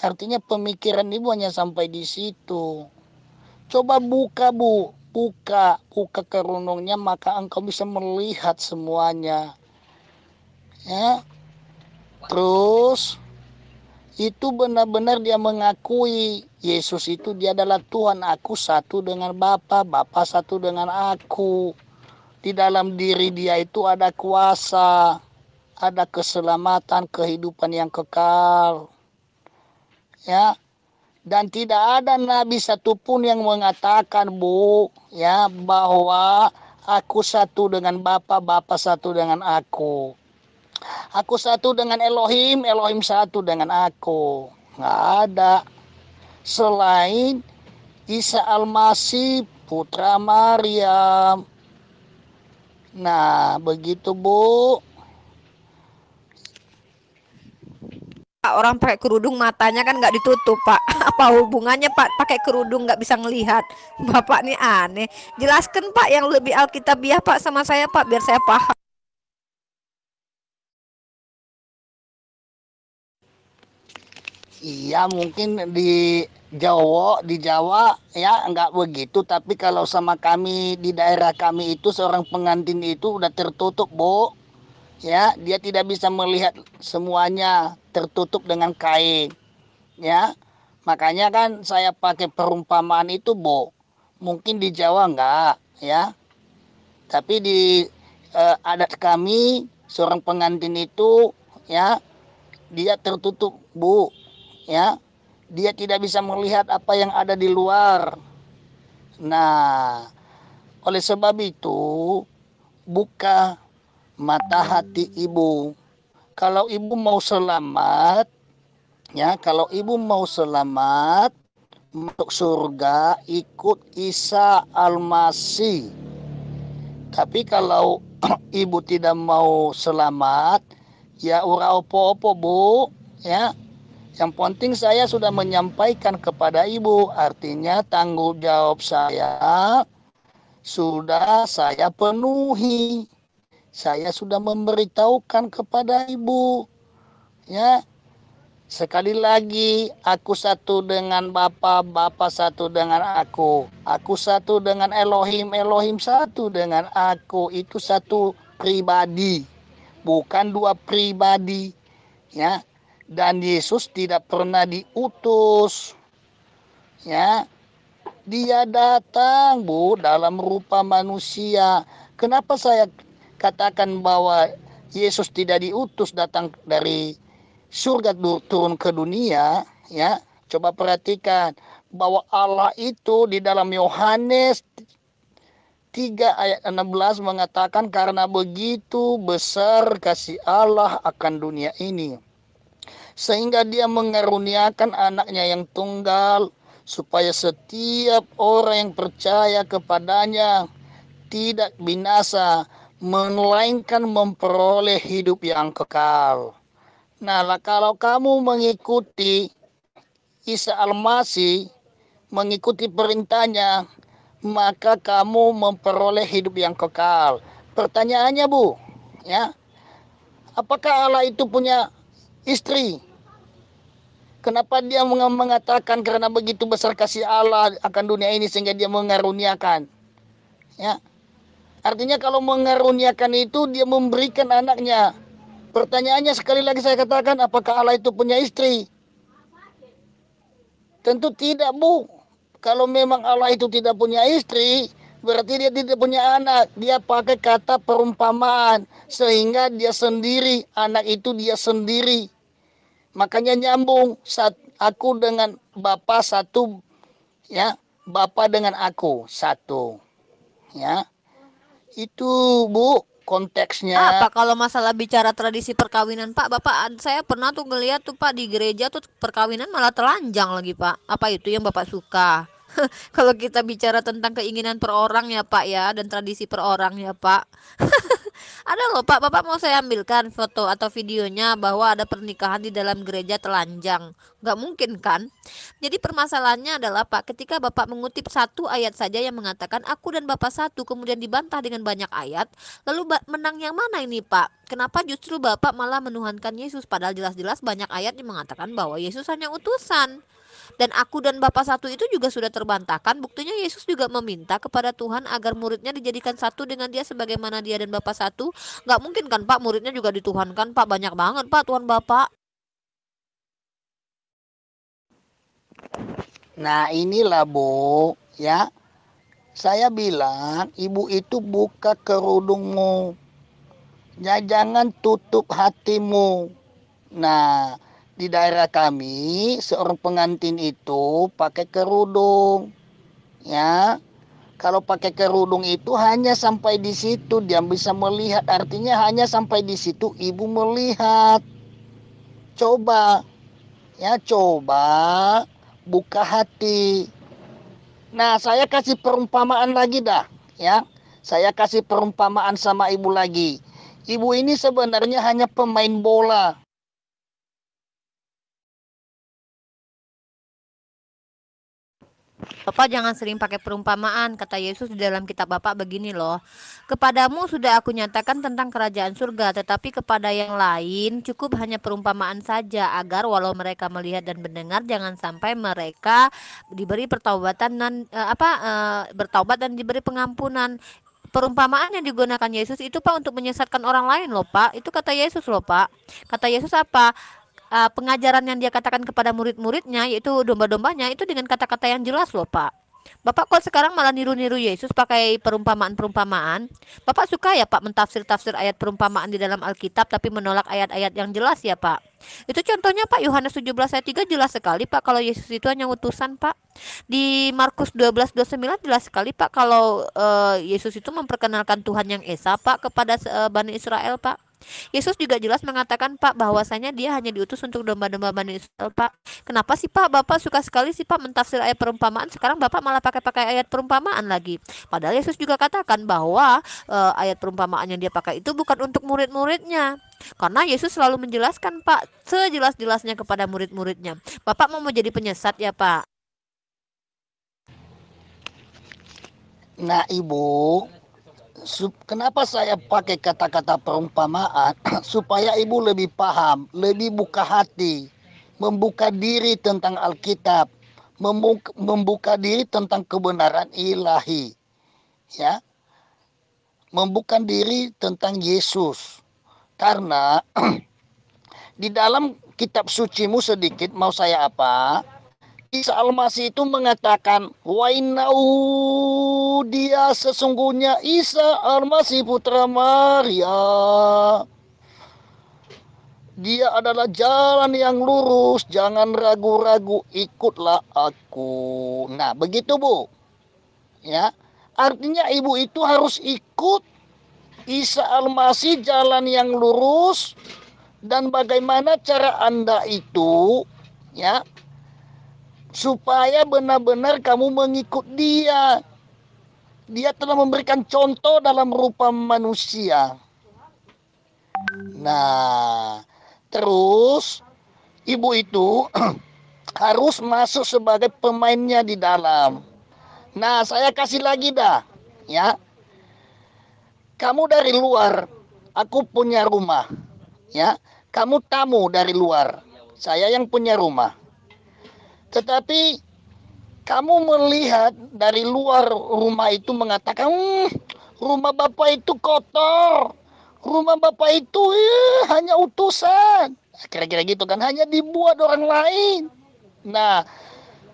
Speaker 5: Artinya pemikiran ibu hanya sampai di situ. Coba buka Bu, buka kerudungnya maka engkau bisa melihat semuanya. Ya, terus itu benar-benar dia mengakui Yesus itu dia adalah Tuhan. Aku satu dengan Bapa, Bapa satu dengan aku. Di dalam diri dia itu ada kuasa, ada keselamatan, kehidupan yang kekal. Ya, Dan tidak ada nabi satupun yang mengatakan, Bu, ya, bahwa aku satu dengan Bapa, Bapa satu dengan aku. Aku satu dengan Elohim, Elohim satu dengan aku. Nggak ada. Selain Isa Al-Masih, putra Maryam. Nah, begitu, Bu.
Speaker 2: Pak, orang pakai kerudung matanya kan nggak ditutup, Pak. Apa hubungannya Pak pakai kerudung nggak bisa ngelihat? Bapak nih aneh. Jelaskan Pak yang lebih alkitabiah Pak sama saya Pak biar saya paham.
Speaker 5: Iya, mungkin di Jawa ya nggak begitu, tapi kalau sama kami di daerah kami itu seorang pengantin itu udah tertutup, Bu. Ya, dia tidak bisa melihat semuanya, tertutup dengan kain, ya. Makanya kan saya pakai perumpamaan itu, Bu. Mungkin di Jawa enggak, ya. Tapi di adat kami seorang pengantin itu, ya, dia tertutup, Bu, ya. Dia tidak bisa melihat apa yang ada di luar. Nah, oleh sebab itu, buka mata hati ibu. Kalau ibu mau selamat, ya, kalau ibu mau selamat masuk surga, ikut Isa Al-Masih. Tapi kalau ibu tidak mau selamat, ya ora opo-opo, Bu, ya. Yang penting saya sudah menyampaikan kepada ibu, artinya tanggung jawab saya sudah saya penuhi. Saya sudah memberitahukan kepada ibu, ya. Sekali lagi, aku satu dengan Bapa, Bapa satu dengan aku. Aku satu dengan Elohim, Elohim satu dengan aku. Itu satu pribadi, bukan dua pribadi, ya. Dan Yesus tidak pernah diutus, ya. Dia datang, Bu, dalam rupa manusia. Kenapa saya katakan bahwa Yesus tidak diutus datang dari surga turun ke dunia, ya. Coba perhatikan bahwa Allah itu di dalam Yohanes 3 ayat 16 mengatakan, karena begitu besar kasih Allah akan dunia ini, sehingga dia mengaruniakan anaknya yang tunggal, supaya setiap orang yang percaya kepadanya tidak binasa, melainkan memperoleh hidup yang kekal. Nah, kalau kamu mengikuti Isa Al-Masih, mengikuti perintahnya, maka kamu memperoleh hidup yang kekal. Pertanyaannya, Bu, ya, apakah Allah itu punya istri? Kenapa dia mengatakan karena begitu besar kasih Allah akan dunia ini sehingga dia mengaruniakan? Ya. Artinya kalau mengaruniakan itu dia memberikan anaknya. Pertanyaannya sekali lagi saya katakan, apakah Allah itu punya istri? Tentu tidak, Bu. Kalau memang Allah itu tidak punya istri, berarti dia tidak punya anak. Dia pakai kata perumpamaan sehingga dia sendiri, anak itu dia sendiri. Makanya nyambung, aku dengan Bapa satu, ya, Bapa dengan aku satu, ya. Itu, Bu, konteksnya.
Speaker 2: Apa kalau masalah bicara tradisi perkawinan Pak, Bapak saya pernah tuh ngeliat tuh Pak di gereja tuh perkawinan malah telanjang lagi Pak. Apa itu yang Bapak suka? Kalau kita bicara tentang keinginan per orang ya Pak ya dan tradisi per orang ya Pak. Ada loh Pak, Bapak mau saya ambilkan foto atau videonya bahwa ada pernikahan di dalam gereja telanjang. Nggak mungkin kan? Jadi permasalahannya adalah Pak, ketika Bapak mengutip satu ayat saja yang mengatakan aku dan Bapak satu, kemudian dibantah dengan banyak ayat, lalu menang yang mana ini Pak? Kenapa justru Bapak malah menuhankan Yesus padahal jelas-jelas banyak ayat yang mengatakan bahwa Yesus hanya utusan. Dan aku dan Bapa satu itu juga sudah terbantahkan. Buktinya Yesus juga meminta kepada Tuhan agar muridnya dijadikan satu dengan dia sebagaimana dia dan Bapa satu. Nggak mungkin kan Pak muridnya juga dituhankan Pak. Banyak banget Pak Tuhan Bapak.
Speaker 5: Nah, inilah, Bu, ya. Saya bilang, ibu itu buka kerudungmu. Ya, jangan tutup hatimu. Nah, di daerah kami seorang pengantin itu pakai kerudung. Ya, kalau pakai kerudung itu hanya sampai di situ dia bisa melihat, artinya hanya sampai di situ ibu melihat. Coba buka hati. Nah, saya kasih perumpamaan lagi dah, ya. Saya kasih perumpamaan sama ibu lagi. Ibu ini sebenarnya hanya pemain bola.
Speaker 2: Bapak jangan sering pakai perumpamaan. Kata Yesus di dalam kitab Bapak begini loh. Kepadamu sudah aku nyatakan tentang kerajaan surga, tetapi kepada yang lain cukup hanya perumpamaan saja, agar walau mereka melihat dan mendengar, jangan sampai mereka diberi pertaubatan dan bertaubat dan diberi pengampunan. Perumpamaan yang digunakan Yesus itu Pak untuk menyesatkan orang lain loh Pak. Itu kata Yesus loh Pak. Kata Yesus apa? Pengajaran yang dia katakan kepada murid-muridnya, yaitu domba-dombanya, itu dengan kata-kata yang jelas loh Pak. Bapak kok sekarang malah niru-niru Yesus pakai perumpamaan-perumpamaan? Bapak suka ya Pak mentafsir-tafsir ayat perumpamaan di dalam Alkitab tapi menolak ayat-ayat yang jelas ya Pak? Itu contohnya Pak, Yohanes 17 ayat 3 jelas sekali Pak kalau Yesus itu hanya utusan Pak. Di Markus 12:29 jelas sekali Pak kalau Yesus itu memperkenalkan Tuhan yang Esa Pak kepada Bani Israel Pak. Yesus juga jelas mengatakan Pak bahwasanya dia hanya diutus untuk domba-domba Bani Israel Pak. Kenapa sih Pak Bapak suka sekali sih Pak mentafsir ayat perumpamaan, sekarang Bapak malah pakai ayat perumpamaan lagi. Padahal Yesus juga katakan bahwa ayat perumpamaan yang dia pakai itu bukan untuk murid-muridnya. Karena Yesus selalu menjelaskan Pak sejelas-jelasnya kepada murid-muridnya. Bapak mau jadi penyesat ya Pak?
Speaker 5: Nah, Ibu, kenapa saya pakai kata-kata perumpamaan? Supaya ibu lebih paham, lebih buka hati, membuka diri tentang Alkitab, membuka diri tentang kebenaran ilahi, ya, membuka diri tentang Yesus. Karena di dalam kitab sucimu sedikit mau saya apa? Isa Al-Masih itu mengatakan, Wainau dia sesungguhnya Isa Al-Masih putra Maria. Dia adalah jalan yang lurus, jangan ragu-ragu, ikutlah aku. Nah, begitu Bu. Ya, artinya ibu itu harus ikut Isa Al-Masih jalan yang lurus, dan bagaimana cara Anda itu, ya, supaya benar-benar kamu mengikut dia. Dia telah memberikan contoh dalam rupa manusia. Nah, terus ibu itu harus masuk sebagai pemainnya di dalam. Nah, saya kasih lagi dah, ya. Kamu dari luar, aku punya rumah, ya. Kamu tamu dari luar, saya yang punya rumah. Tetapi kamu melihat dari luar rumah itu mengatakan, rumah Bapak itu kotor, rumah Bapak itu hanya utusan. Kira-kira gitu kan, hanya dibuat orang lain. Nah,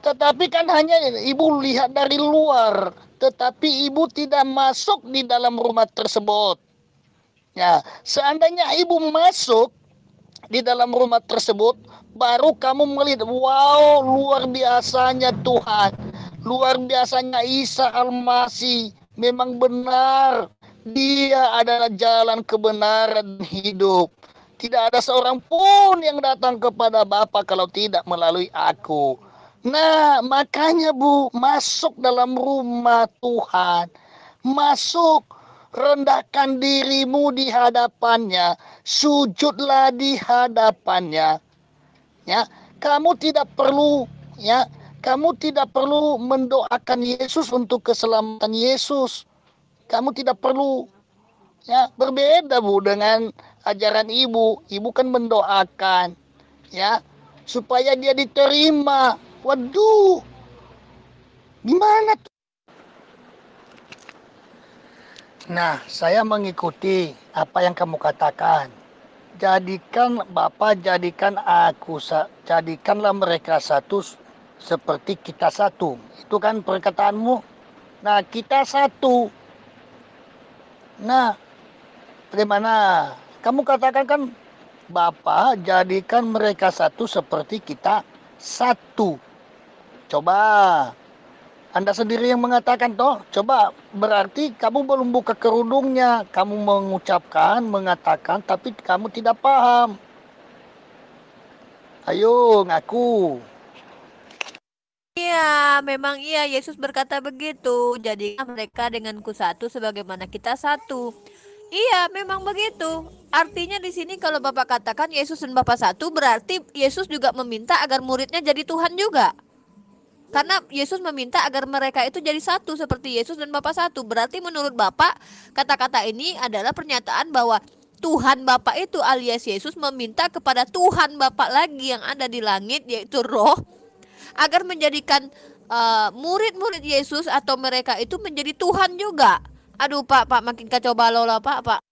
Speaker 5: tetapi kan hanya ibu lihat dari luar, tetapi ibu tidak masuk di dalam rumah tersebut. Ya, seandainya ibu masuk di dalam rumah tersebut, baru kamu melihat, wow, luar biasanya Tuhan, luar biasanya Isa Al-Masih, memang benar, dia adalah jalan kebenaran dan hidup. Tidak ada seorang pun yang datang kepada Bapa kalau tidak melalui aku. Nah, makanya Bu, masuk dalam rumah Tuhan, masuk, rendahkan dirimu di hadapannya, sujudlah di hadapannya. Ya, kamu tidak perlu, ya, kamu tidak perlu mendoakan Yesus untuk keselamatan Yesus. Kamu tidak perlu, ya, berbeda Bu dengan ajaran ibu. Ibu kan mendoakan, ya, supaya dia diterima. Waduh, gimana tuh? Nah, saya mengikuti apa yang kamu katakan. Jadikan Bapak, jadikan aku, jadikanlah mereka satu seperti kita satu. Itu kan perkataanmu. Nah, kita satu. Nah, bagaimana? Kamu katakan kan Bapa, jadikan mereka satu seperti kita satu. Coba, Anda sendiri yang mengatakan toh. Coba, berarti kamu belum buka kerudungnya. Kamu mengucapkan, mengatakan, tapi kamu tidak paham. Ayo, ngaku.
Speaker 2: Iya, memang iya Yesus berkata begitu. Jadilah mereka denganku satu sebagaimana kita satu. Iya, memang begitu. Artinya di sini kalau Bapak katakan Yesus dan Bapa satu, berarti Yesus juga meminta agar muridnya jadi Tuhan juga. Karena Yesus meminta agar mereka itu jadi satu seperti Yesus dan Bapa satu. Berarti menurut Bapak, kata-kata ini adalah pernyataan bahwa Tuhan Bapa itu alias Yesus meminta kepada Tuhan Bapa lagi yang ada di langit, yaitu Roh, agar menjadikan murid-murid Yesus atau mereka itu menjadi Tuhan juga. Aduh Pak, makin kacau balau lah Pak.